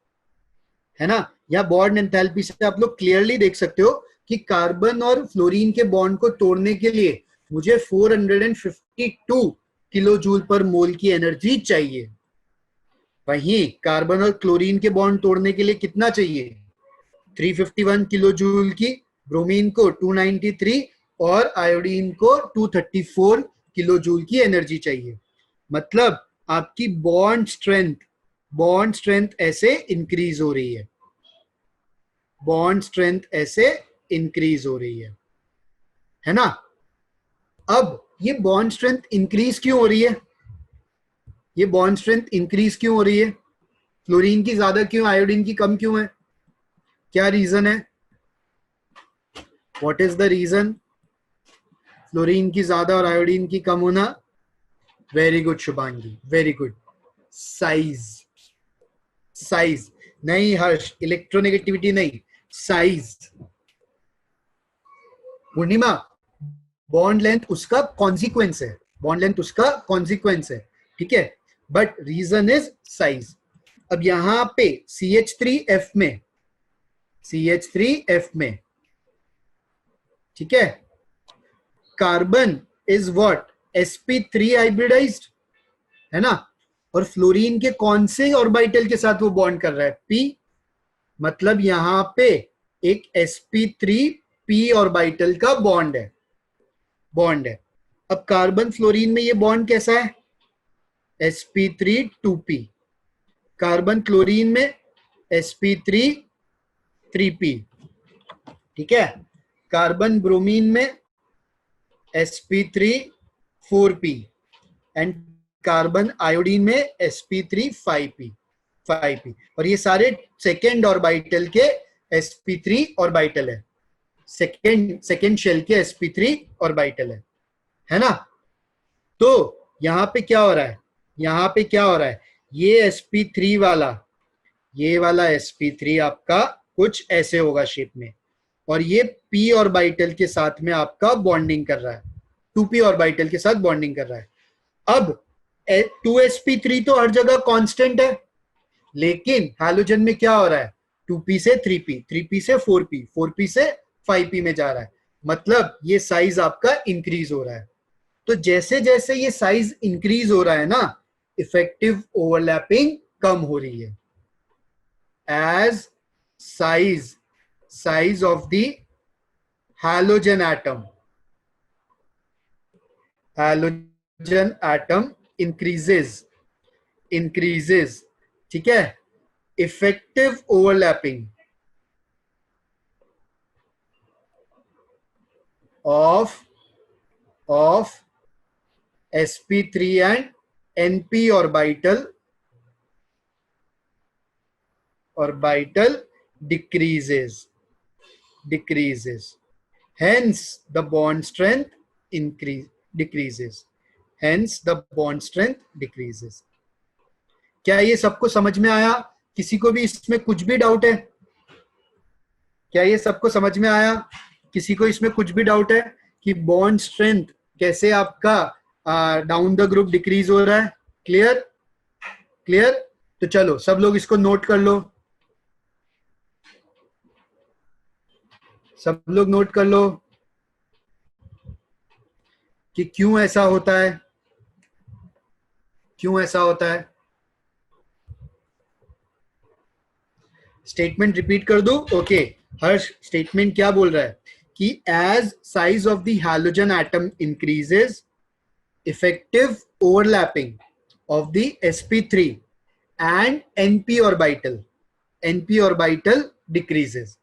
है ना? या बॉन्ड एंथैल्पी से आप लोग क्लियरली देख सकते हो कि कार्बन और फ्लोरीन के बॉन्ड को तोड़ने के लिए मुझे 452 किलो जूल पर मोल की एनर्जी चाहिए। वहीं कार्बन और क्लोरीन के बॉन्ड तोड़ने के लिए कितना चाहिए? 351 किलो जूल की, ब्रोमीन को 293 और आयोडीन को 234 किलो जूल की एनर्जी चाहिए। मतलब आपकी बॉन्ड स्ट्रेंथ ऐसे इंक्रीज हो रही है, बॉन्ड स्ट्रेंथ ऐसे इंक्रीज हो रही है ना? अब ये बॉन्ड स्ट्रेंथ इंक्रीज क्यों हो रही है? ये बॉन्ड स्ट्रेंथ इंक्रीज क्यों हो रही है? फ्लोरीन की ज्यादा क्यों, आयोडीन की कम क्यों है? क्या रीजन है? What is the reason? Fluorine की ज्यादा और आयोडीन की कम होना? Very good Shubhangi, very good. Size, size नहीं हर्ष, इलेक्ट्रोनेगेटिविटी नहीं, साइज। पूर्णिमा, बॉन्ड लेंथ उसका कॉन्सिक्वेंस है, बॉन्ड लेंथ उसका कॉन्सिक्वेंस है, ठीक है, बट रीजन इज साइज। अब यहां पे CH3F में, CH3F में, ठीक है, carbon is what? sp3 hybridised, है ना? और फ्लोरीन के कौन से ऑर्बिटल के साथ वो बॉन्ड कर रहा है? p। मतलब यहां पे एक sp3p ऑर्बिटल का बॉन्ड है, बॉन्ड है। अब कार्बन फ्लोरीन में ये बॉन्ड कैसा है? sp3 2p। कार्बन क्लोरीन में sp3 3p, ठीक है। कार्बन ब्रोमीन में sp3 4p and carbon iodine में sp3 5p 5p। और ये सारे सेकेंड ऑर्बिटल के sp3 ऑर्बिटल है, सेकेंड शेल के sp3 ऑर्बिटल है ना? तो यहां पे क्या हो रहा है? यहां पे क्या हो रहा है? ये sp3 वाला, ये वाला sp3 आपका कुछ ऐसे होगा शेप में, और ये p ऑर्बिटल के साथ में आपका बॉन्डिंग कर रहा है, 2p ऑर्बिटल के साथ बॉन्डिंग कर रहा है। अब 2sp3 तो हर जगह कांस्टेंट है, लेकिन हैलोजन में क्या हो रहा है? 2p से 3p, 3p से 4p, 4p से 5p में जा रहा है। मतलब ये साइज आपका इंक्रीज हो रहा है। तो जैसे जैसे ये साइज इंक्रीज हो रहा है ना, इफेक्टिव ओवरलैपिंग कम हो रही है। As size of the halogen atom increases, ठीक है, effective overlapping of sp3 and np orbital decreases, hence the bond strength decreases, hence the bond strength decreases। क्या ये सबको समझ में आया? किसी को भी इसमें कुछ भी डाउट है? क्या ये सबको समझ में आया? किसी को इसमें कुछ भी डाउट है कि बॉन्ड स्ट्रेंथ कैसे आपका डाउन द ग्रुप डिक्रीज हो रहा है? क्लियर? क्लियर? तो चलो सब लोग इसको नोट कर लो, सब लोग नोट कर लो कि क्यों ऐसा होता है, क्यों ऐसा होता है। स्टेटमेंट रिपीट कर दूं? ओके, हर्ष स्टेटमेंट क्या बोल रहा है कि as size of the halogen atom increases, effective overlapping of the sp3 and np orbital decreases,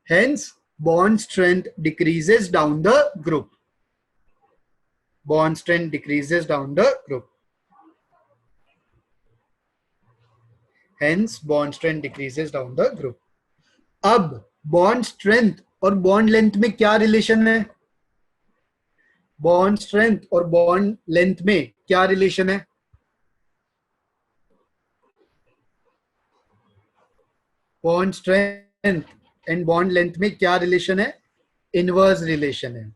hence bond strength decreases down the group, bond strength decreases down the group, hence bond strength decreases down the group। अब bond strength और bond length में क्या relation है? Bond strength और bond length में क्या relation है? Bond strength and bond length में क्या रिलेशन है? इनवर्स रिलेशन है,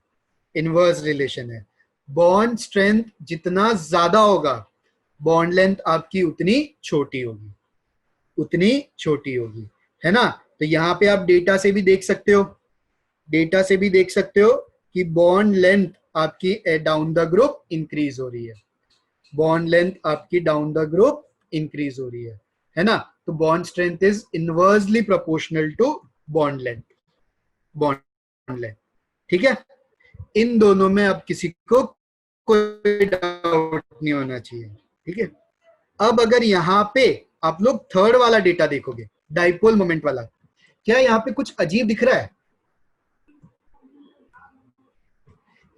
इनवर्स रिलेशन है। बॉन्ड स्ट्रेंथ जितना ज्यादा होगा, बॉन्ड लेंथ आपकी उतनी छोटी होगी, उतनी छोटी होगी, है ना? तो यहाँ पे आप डेटा से भी देख सकते हो, डेटा से भी देख सकते हो कि बॉन्ड लेंथ आपकी डाउन द ग्रुप इंक्रीज हो रही है, बॉन्ड लेंथ आपकी डाउन द ग्रुप इंक्रीज हो रही है ना? तो bond strength is inversely proportional to bond length, bond length. ठीक है, इन दोनों में अब किसी को कोई डाउट नहीं होना चाहिए। ठीक है, अब अगर यहाँ पे आप लोग थर्ड वाला डेटा देखोगे, डाइपोल मोमेंट वाला, क्या यहाँ पे कुछ अजीब दिख रहा है?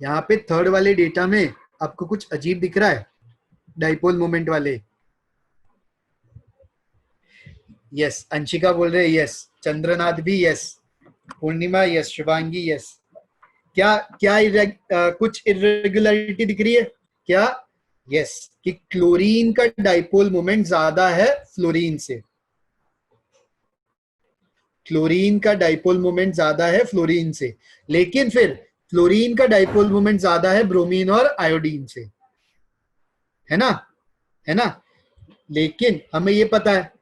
यहाँ पे थर्ड वाले डेटा में आपको कुछ अजीब दिख रहा है डाइपोल मोमेंट वाले? यस, अंशिका बोल रहे यस, चंद्रनाथ भी यस, पूर्णिमा यस, शुभांगी यस। क्या क्या कुछ इरेगुलरिटी दिख रही है क्या? यस, कि क्लोरीन का डाइपोल मोमेंट ज्यादा है फ्लोरीन से, क्लोरीन का डाइपोल मोमेंट ज्यादा है फ्लोरीन से, लेकिन फिर फ्लोरीन का डाइपोल मोमेंट ज्यादा है ब्रोमीन और आयोडीन से, है ना? है ना? लेकिन हमें ये पता है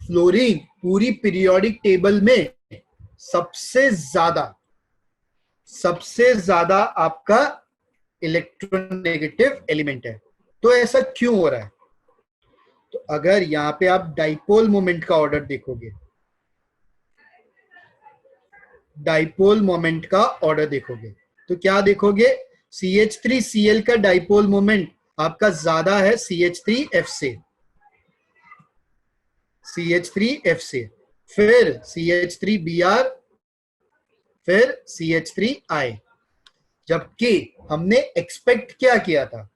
फ्लोरीन पूरी पीरियोडिक टेबल में सबसे ज्यादा आपका इलेक्ट्रोनेगेटिव एलिमेंट है। तो ऐसा क्यों हो रहा है? तो अगर यहां पे आप डाइपोल मोमेंट का ऑर्डर देखोगे, डाइपोल मोमेंट का ऑर्डर देखोगे, तो क्या देखोगे? CH3Cl का डाइपोल मोमेंट आपका ज्यादा है CH3F से, CH3F से, फिर CH3Br, फिर CH3I। जबकि हमने एक्सपेक्ट क्या किया था?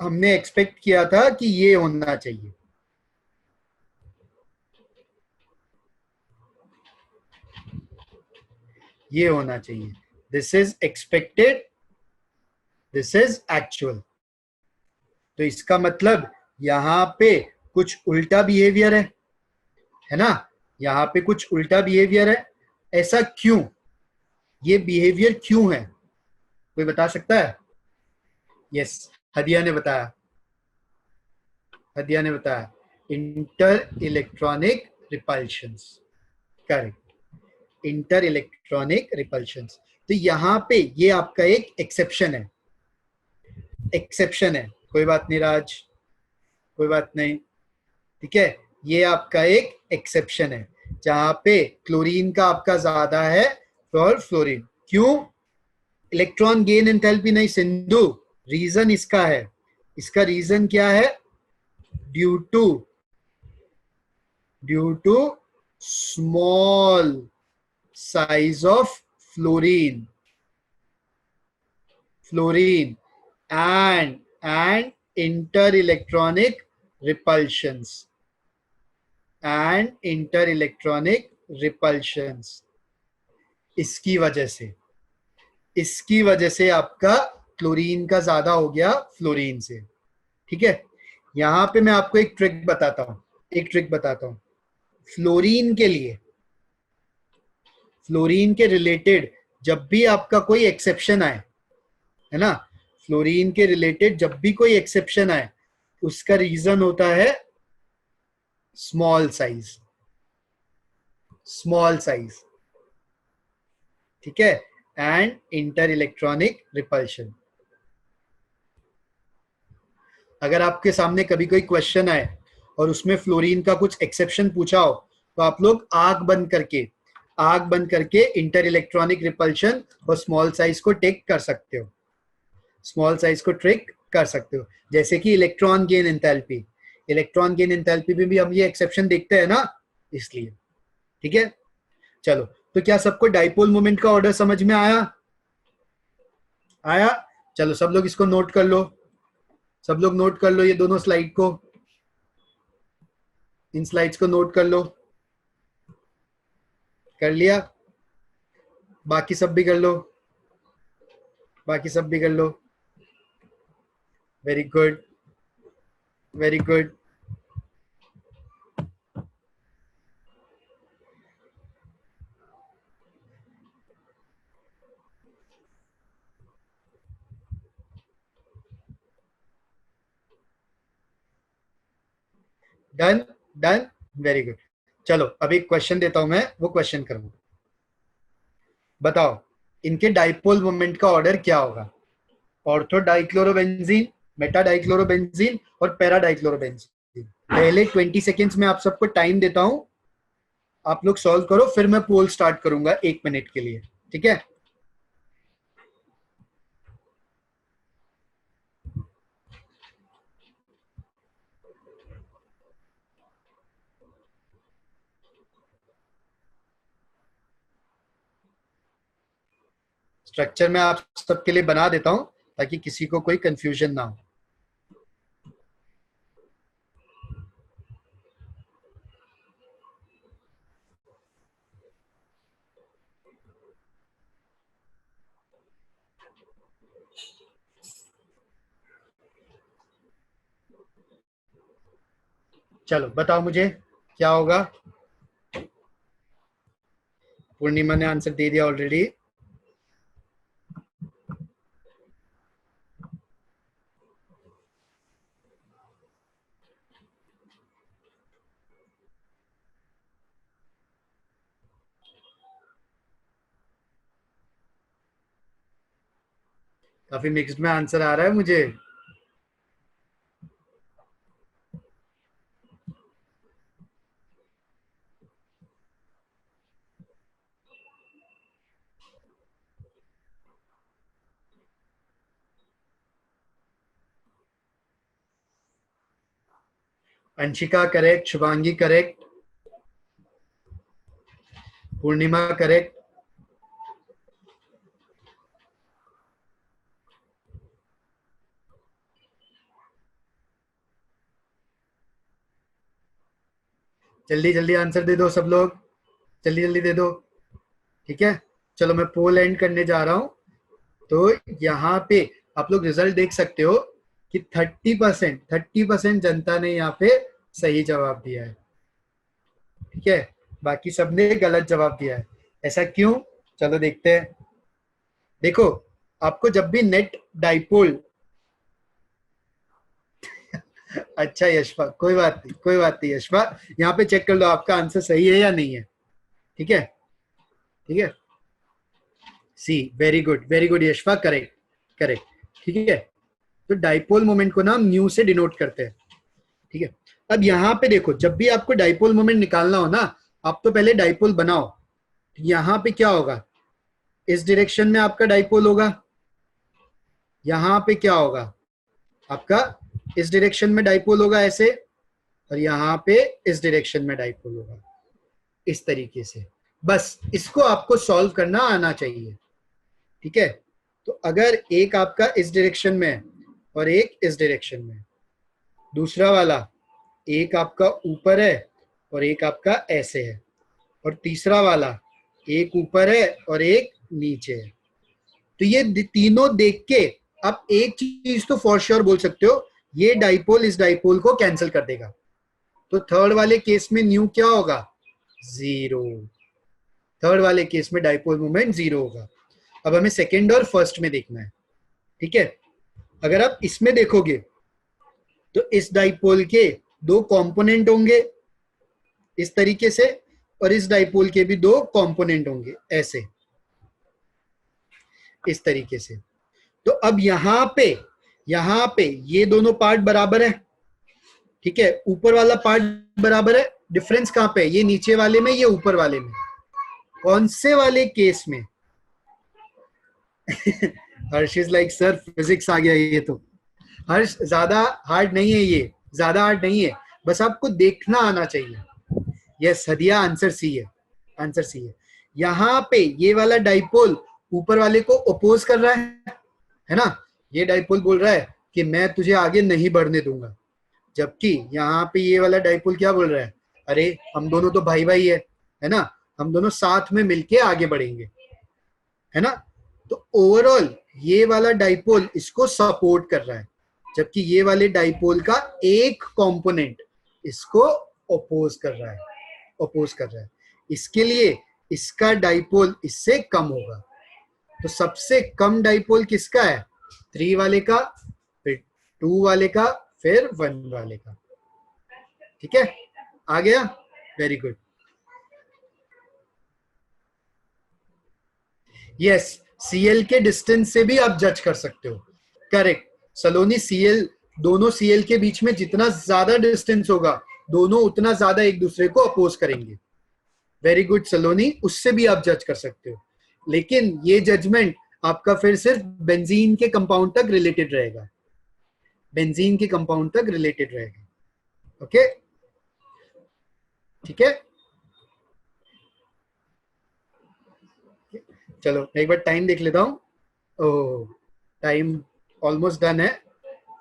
हमने एक्सपेक्ट किया था कि ये होना चाहिए, ये होना चाहिए। This is expected, this is actual. तो इसका मतलब यहां पे कुछ उल्टा बिहेवियर है ना? यहां पे कुछ उल्टा बिहेवियर है। ऐसा क्यों? ये बिहेवियर क्यों है? कोई बता सकता है? यस, हदिया ने बताया, हदिया ने बताया, inter electronic repulsions, correct, inter electronic repulsions. तो यहां पे ये आपका एक एक्सेप्शन है, एक्सेप्शन है, कोई बात नहीं राज, कोई बात नहीं, ठीक है, ये आपका एक एक्सेप्शन है जहां पे क्लोरीन का आपका ज्यादा है और फ्लोरीन। क्यों? इलेक्ट्रॉन गेन एंथैल्पी नहीं सिंधु, रीजन इसका है, इसका रीजन क्या है? Due to small size of fluorine, fluorine and inter-electronic repulsions, and inter-electronic repulsions। इसकी वजह से आपका क्लोरीन का ज्यादा हो गया फ्लोरीन से। ठीक है, यहां पे मैं आपको एक ट्रिक बताता हूं, एक ट्रिक बताता हूं। फ्लोरीन के लिए, फ्लोरीन के रिलेटेड जब भी आपका कोई एक्सेप्शन आए, है ना, फ्लोरीन के रिलेटेड जब भी कोई एक्सेप्शन आए, उसका रीजन होता है स्मॉल साइज, स्मॉल साइज, ठीक है, एंड इंटर इलेक्ट्रॉनिक रिपल्शन। अगर आपके सामने कभी कोई क्वेश्चन आए और उसमें फ्लोरीन का कुछ एक्सेप्शन पूछा हो, तो आप लोग आंख बंद करके इंटर इलेक्ट्रॉनिक रिपल्शन और स्मॉल साइज को टेक कर सकते हो, स्मॉल साइज को ट्रिक कर सकते हो। जैसे कि electron gain enthalpy, electron gain enthalpy में भी हम ये एक्सेप्शन देखते हैं ना, इसलिए। ठीक है, चलो, तो क्या सबको डाइपोल मोमेंट का ऑर्डर समझ में आया? आया? चलो सब लोग इसको नोट कर लो, सब लोग नोट कर लो ये दोनों स्लाइड को, इन स्लाइड्स को नोट कर लो। कर लिया? बाकी सब भी कर लो। बाकी सब भी कर लो। Very good, very good. Done, done, very good. चलो अभी क्वेश्चन देता हूं मैं, वो क्वेश्चन करूंगा। बताओ इनके डाइपोल मोमेंट का ऑर्डर क्या होगा? ऑर्थो डाइक्लोरोबेंजीन, मेटा डाइक्लोरोबेंजीन और पैरा डाइक्लोरोबेंजीन। पहले 20 सेकेंड्स में आप सबको टाइम देता हूं, आप लोग सॉल्व करो, फिर मैं पोल स्टार्ट करूंगा 1 मिनट के लिए, ठीक है? स्ट्रक्चर मैं आप सबके लिए बना देता हूं ताकि किसी को कोई कंफ्यूजन ना हो। चलो बताओ मुझे क्या होगा। पूर्णिमा ने आंसर दे दिया ऑलरेडी। काफी मिक्स्ड में आंसर आ रहा है मुझे। अंशिका करेक्ट, शुभांगी करेक्ट, पूर्णिमा करेक्ट। जल्दी जल्दी आंसर दे दो सब लोग, जल्दी जल्दी दे दो, ठीक है? चलो मैं पोल एंड करने जा रहा हूं। तो यहाँ पे आप लोग रिजल्ट देख सकते हो कि 30% जनता ने यहाँ पे सही जवाब दिया है, ठीक है? बाकी सबने गलत जवाब दिया है। ऐसा क्यों? चलो देखते हैं। देखो आपको जब भी नेट डाइपोल अच्छा यशपा, कोई बात नहीं, कोई बात नहीं यशपा, यहाँ पे चेक कर लो आपका आंसर सही है या नहीं है, ठीक है? ठीक है, सी, वेरी गुड यशपा, करेक्ट, करेक्ट, ठीक है? तो डाइपोल मोमेंट को ना हम न्यू से डिनोट करते हैं, ठीक है? अब यहाँ पे देखो, जब भी आपको डाइपोल मोमेंट निकालना हो ना, आप तो पहले डाइपोल बनाओ। यहाँ पे क्या होगा? इस डायरेक्शन में आपका डाइपोल होगा। यहाँ पे क्या होगा? आपका इस डायरेक्शन में डाइपोल होगा ऐसे, और यहाँ पे इस डायरेक्शन में डाइपोल होगा इस तरीके से। बस इसको आपको सॉल्व करना आना चाहिए, ठीक है? तो अगर एक आपका इस डायरेक्शन में है और एक इस डायरेक्शन में, दूसरा वाला एक आपका ऊपर है और एक आपका ऐसे है, और तीसरा वाला एक ऊपर है और एक नीचे है, तो ये तीनों देख के आप एक चीज तो फॉर श्योर बोल सकते हो, ये डाइपोल इस डाइपोल को कैंसिल कर देगा। तो थर्ड वाले केस में न्यू क्या होगा? जीरो। थर्ड वाले केस में डाइपोल मोमेंट जीरो होगा। अब हमें सेकेंड और फर्स्ट में देखना है, ठीक है? अगर आप इसमें देखोगे तो इस डाइपोल के दो कंपोनेंट होंगे इस तरीके से, और इस डाइपोल के भी दो कंपोनेंट होंगे ऐसे, इस तरीके से। तो अब यहाँ पे ये दोनों पार्ट बराबर है, ठीक है? ऊपर वाला पार्ट बराबर है, डिफरेंस कहां पे है? ये नीचे वाले में, ये ऊपर वाले में। कौन से वाले केस में? हर्ष इज लाइक सर फिजिक्स आ गया ये तो। हर्ष ज्यादा हार्ड नहीं है, ये ज्यादा हार्ड नहीं है, बस आपको देखना आना चाहिए। यस हदिया, आंसर सी है, आंसर सी है। यहाँ पे ये वाला डाइपोल ऊपर वाले को अपोज कर रहा है ना? ये डाइपोल बोल रहा है कि मैं तुझे आगे नहीं बढ़ने दूंगा, जबकि यहाँ पे ये वाला डाइपोल क्या बोल रहा है? अरे हम दोनों तो भाई भाई है ना? हम दोनों साथ में मिलके आगे बढ़ेंगे, है ना? तो ओवरऑल ये वाला डाइपोल इसको सपोर्ट कर रहा है, जबकि ये वाले डाइपोल का एक कंपोनेंट इसको अपोज कर रहा है, अपोज कर रहा है। इसके लिए इसका डाइपोल इससे कम होगा। तो सबसे कम डाइपोल किसका है? 3 वाले का, फिर 2 वाले का, फिर 1 वाले का। ठीक है, आ गया? Very good. यस, सीएल के डिस्टेंस से भी आप जज कर सकते हो। करेक्ट सलोनी, सीएल, दोनों सीएल के बीच में जितना ज्यादा डिस्टेंस होगा दोनों उतना ज्यादा एक दूसरे को अपोज करेंगे। वेरी गुड सलोनी, उससे भी आप जज कर सकते हो। लेकिन ये जजमेंट आपका फिर सिर्फ बेंजीन के कंपाउंड तक रिलेटेड रहेगा, बेंजीन के कंपाउंड तक रिलेटेड रहेगा। ओके, ठीक है। चलो मैं एक बार टाइम देख लेता हूँ। ओह, टाइम ऑलमोस्ट डन है,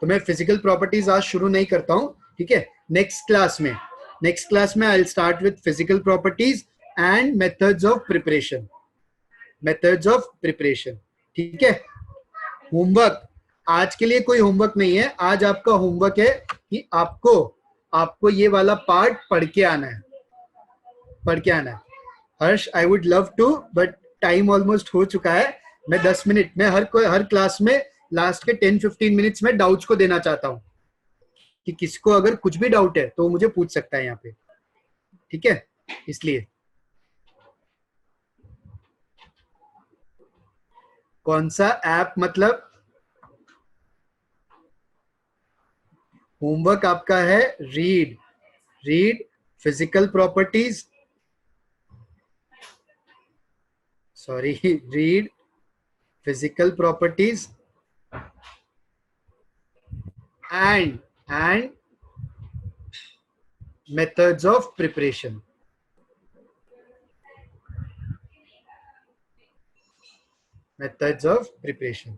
तो मैं फिजिकल प्रॉपर्टीज आज शुरू नहीं करता हूँ। ठीक है, नेक्स्ट क्लास में I will start with physical properties and methods of preparation, methods of preparation. ठीक है, होमवर्क आज के लिए कोई होमवर्क नहीं है। आज आपका होमवर्क है कि आपको ये वाला पार्ट पढ़ के आना है, पढ़ के आना है। Harsh, I would love to, but time almost हो चुका है। मैं 10 मिनट में हर क्लास में लास्ट के 10-15 मिनट्स में डाउट्स को देना चाहता हूँ कि किसको अगर कुछ भी डाउट है तो वो मुझे पूछ सकता है यहाँ पे। ठीक है, इसलिए कौन सा ऐप, मतलब होमवर्क आपका है read physical properties, sorry, read physical properties and methods of preparation. Methods of preparation.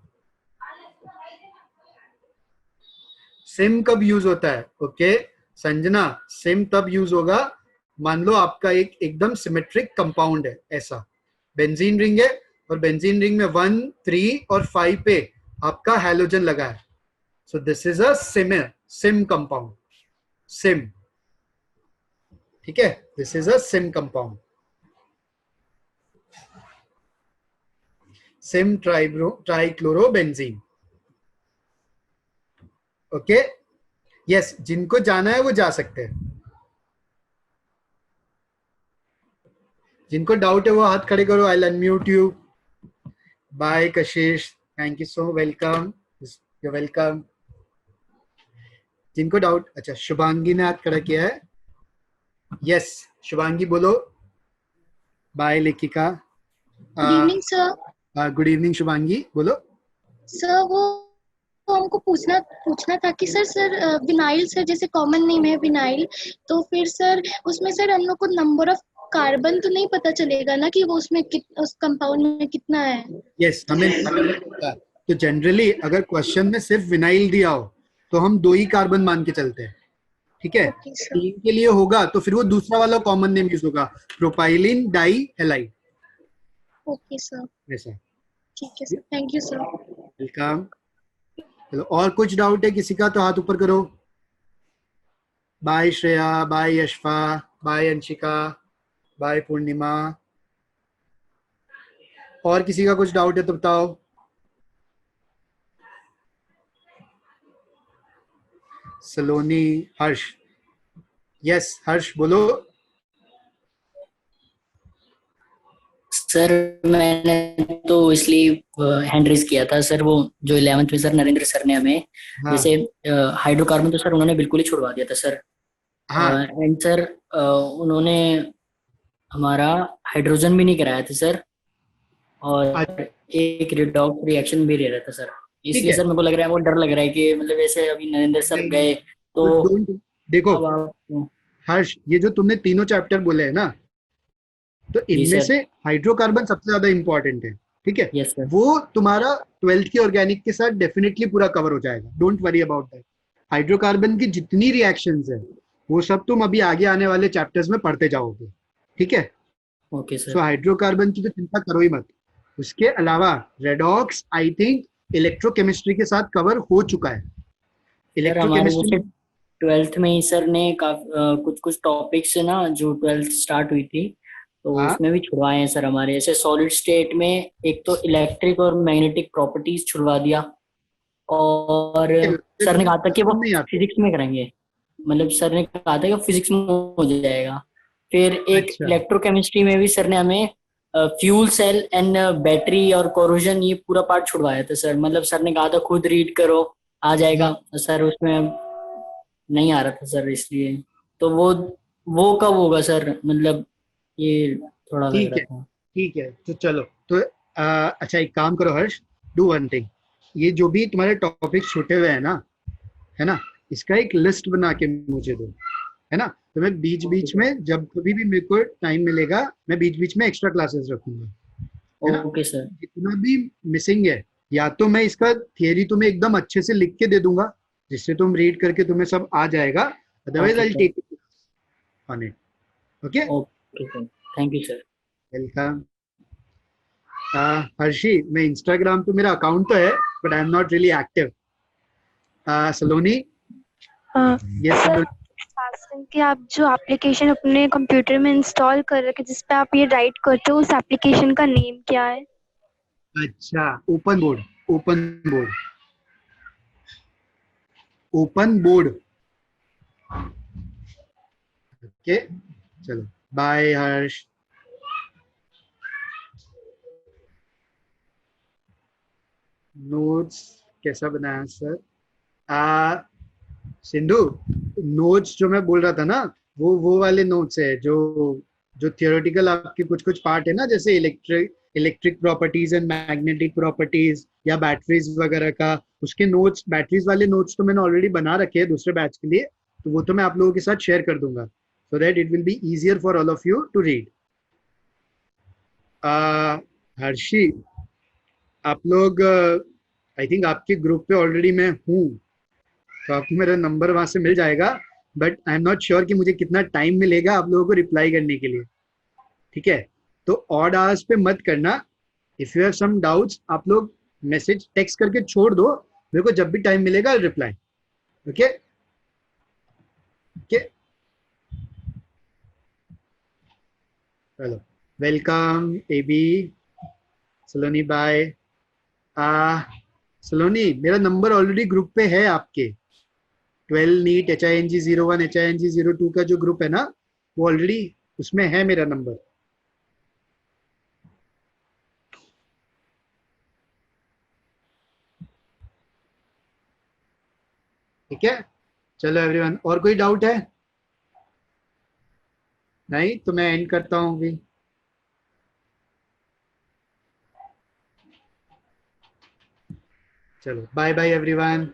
SIM कब यूज होता है? ओके संजना, सिम तब यूज होगा मान लो आपका एकदम सिमेट्रिक कंपाउंड है, ऐसा बेंजीन रिंग है और बेंजीन रिंग में 1, 3 और 5 पे आपका हैलोजन लगा है। So this is a sim compound, sim. ठीक है, this is a sim compound, sim trichlorobenzene. Okay, yes, जिनको जाना है वो जा सकते हैं, जिनको डाउट है वो हाथ खड़े करो। I will unmute you. Bye Kashish, thank you so welcome, you welcome. जिनको डाउट, अच्छा शुभांगी ने हाथ खड़ा किया है। यस शुभांगी बोलो। बाय लेखिका। Good evening sir. Good evening Shubhangi, बोलो। सर वो हमको पूछना था कि सर विनाइल सर जैसे कॉमन नेम है विनाइल, तो फिर सर उसमें सर हम लोग को नंबर ऑफ कार्बन तो नहीं पता चलेगा ना कि वो उसमें उस कंपाउंड में कितना है? यस, हमें तो जनरली अगर क्वेश्चन में सिर्फ विनाइल दिया हो तो हम 2 ही कार्बन मान के चलते हैं। ठीक है, 3 के लिए होगा तो फिर वो दूसरा वाला कॉमन नेम यूज होगा, propylene dihalide. Okay sir, वैसा। ठीक है sir, thank you sir. Welcome. चलो, और कुछ डाउट है किसी का तो हाथ ऊपर करो। Bye Shreya, bye Yashfa, bye Anshika, bye Purnima. और किसी का कुछ डाउट है तो बताओ। सलोनी, हर्ष। यस हर्ष बोलो। सर मैंने तो इसलिए हैंड रेज किया था सर, वो जो 11th में सर नरेंद्र सर ने हमें जैसे हाइड्रोकार्बन तो सर उन्होंने बिल्कुल ही छुड़वा दिया था सर। एंड सर उन्होंने हमारा हाइड्रोजन भी नहीं कराया था सर, और एक रिडॉक्स रिएक्शन भी रह रहा था सर। इसलिए सर मेरे को लग रहा है, वो डर लग रहा है कि मतलब ऐसे अभी नरेंद्र सर गए तो देखो हर्ष, ये जो तुमने तीनों चैप्टर बोले हैं ना, तो इनमें से हाइड्रोकार्बन सबसे ज्यादा इंपॉर्टेंट है। ठीक है, वो तुम्हारा 12th के ऑर्गेनिक के साथ डेफिनेटली पूरा कवर हो जाएगा, don't worry about that. Hydrocarbon की जितनी रिएक्शंस है वो सब तुम अभी आगे आने वाले चैप्टर्स में पढ़ते जाओगे। ठीक है, ओके सर। सो हाइड्रोकार्बन की तो चिंता करो ही मत। उसके अलावा रेडॉक्स आई थिंक इलेक्ट्रोकेमिस्ट्री के साथ कवर हो चुका है। सर हमारे जैसे इलेक्ट्रोकेमिस्ट्री 12th में ही सर ने कुछ कुछ टॉपिक्स ना, जो 12th स्टार्ट हुई थी तो हाँ उसमें भी छुड़वाए हैं सर हमारे। जैसे सॉलिड स्टेट में एक तो इलेक्ट्रिक और मैग्नेटिक प्रॉपर्टीज छुड़वा दिया, और सर ने कहा था कि वो नहीं आता। फिजिक्स में करेंगे, मतलब सर ने कहा था कि फिजिक्स में हो जाएगा। फिर एक अच्छा इलेक्ट्रोकेमिस्ट्री में भी सर ने हमें फ्यूल सेल एंड बैटरी और कोरोजन ये पूरा पार्ट छुड़वाया था सर। मतलब सर ने कहा था खुद रीड करो, आ हाँ जाएगा। सर उसमें नहीं आ रहा था सर, इसलिए तो वो कब होगा सर, मतलब ये थोड़ा लग रहा था। ठीक है तो चलो तो अच्छा एक काम करो हर्ष, डू वन थिंग, ये जो भी तुम्हारे टॉपिक छूटे हुए हैं ना, है ना, इसका एक लिस्ट बना के मुझे दो, है ना। तो मैं बीच बीच में जब कभी भी मेरे को टाइम मिलेगा मैं बीच बीच में एक्स्ट्रा क्लासेस रखूंगा, है ना। Okay sir. जितना भी मिसिंग है, या तो मैं इसका थियरी तुम्हें एकदम अच्छे से लिख के दे दूंगा जिससे तुम रीड करके तुम्हें सब आ जाएगा, otherwise okay I sir. Take it on it. Okay, okay sir, thank you sir. Welcome. Harshi, मैं इंस्टाग्राम पे मेरा अकाउंट तो है but I am not really active. Saloni, yes sir Saloni. कि आप जो एप्लीकेशन अपने कंप्यूटर में इंस्टॉल कर रखे जिस पे आप ये राइट करते हो उस एप्लीकेशन का नेम क्या है? अच्छा, open board, open board, open board. Okay, चलो बाय हर्ष। नोट्स कैसा बनाया सर? सिंधु, नोट्स जो मैं बोल रहा था ना, वो वाले नोट्स है जो जो थियोरेटिकल आपके कुछ कुछ पार्ट है ना, जैसे electric properties and magnetic properties या बैटरीज वगैरह का, उसके नोट्स, बैटरीज वाले नोट्स तो मैंने ऑलरेडी बना रखे हैं दूसरे बैच के लिए, तो वो तो मैं आप लोगों के साथ शेयर कर दूंगा so that it will be easier for all of you to read. Harshi, आप लोग, आई थिंक आपके ग्रुप पे ऑलरेडी मैं हूँ, तो आपको मेरा नंबर वहां से मिल जाएगा, but I am not sure कि मुझे कितना टाइम मिलेगा आप लोगों को रिप्लाई करने के लिए। ठीक है, तो ऑड आवर्स पे मत करना। If you have some doubts आप लोग मैसेज टेक्स्ट करके छोड़ दो, मेरे को जब भी टाइम मिलेगा रिप्लाई। ओके ओके, चलो, वेलकम एबी, सलोनी बाय। आ सलोनी, मेरा नंबर ऑलरेडी ग्रुप पे है आपके, 12 नीट HING01 HING02 का जो ग्रुप है ना, वो ऑलरेडी उसमें है मेरा नंबर। ठीक है, चलो एवरीवन, और कोई डाउट है? नहीं तो मैं एंड करता हूँ अभी। चलो बाय बाय एवरीवन।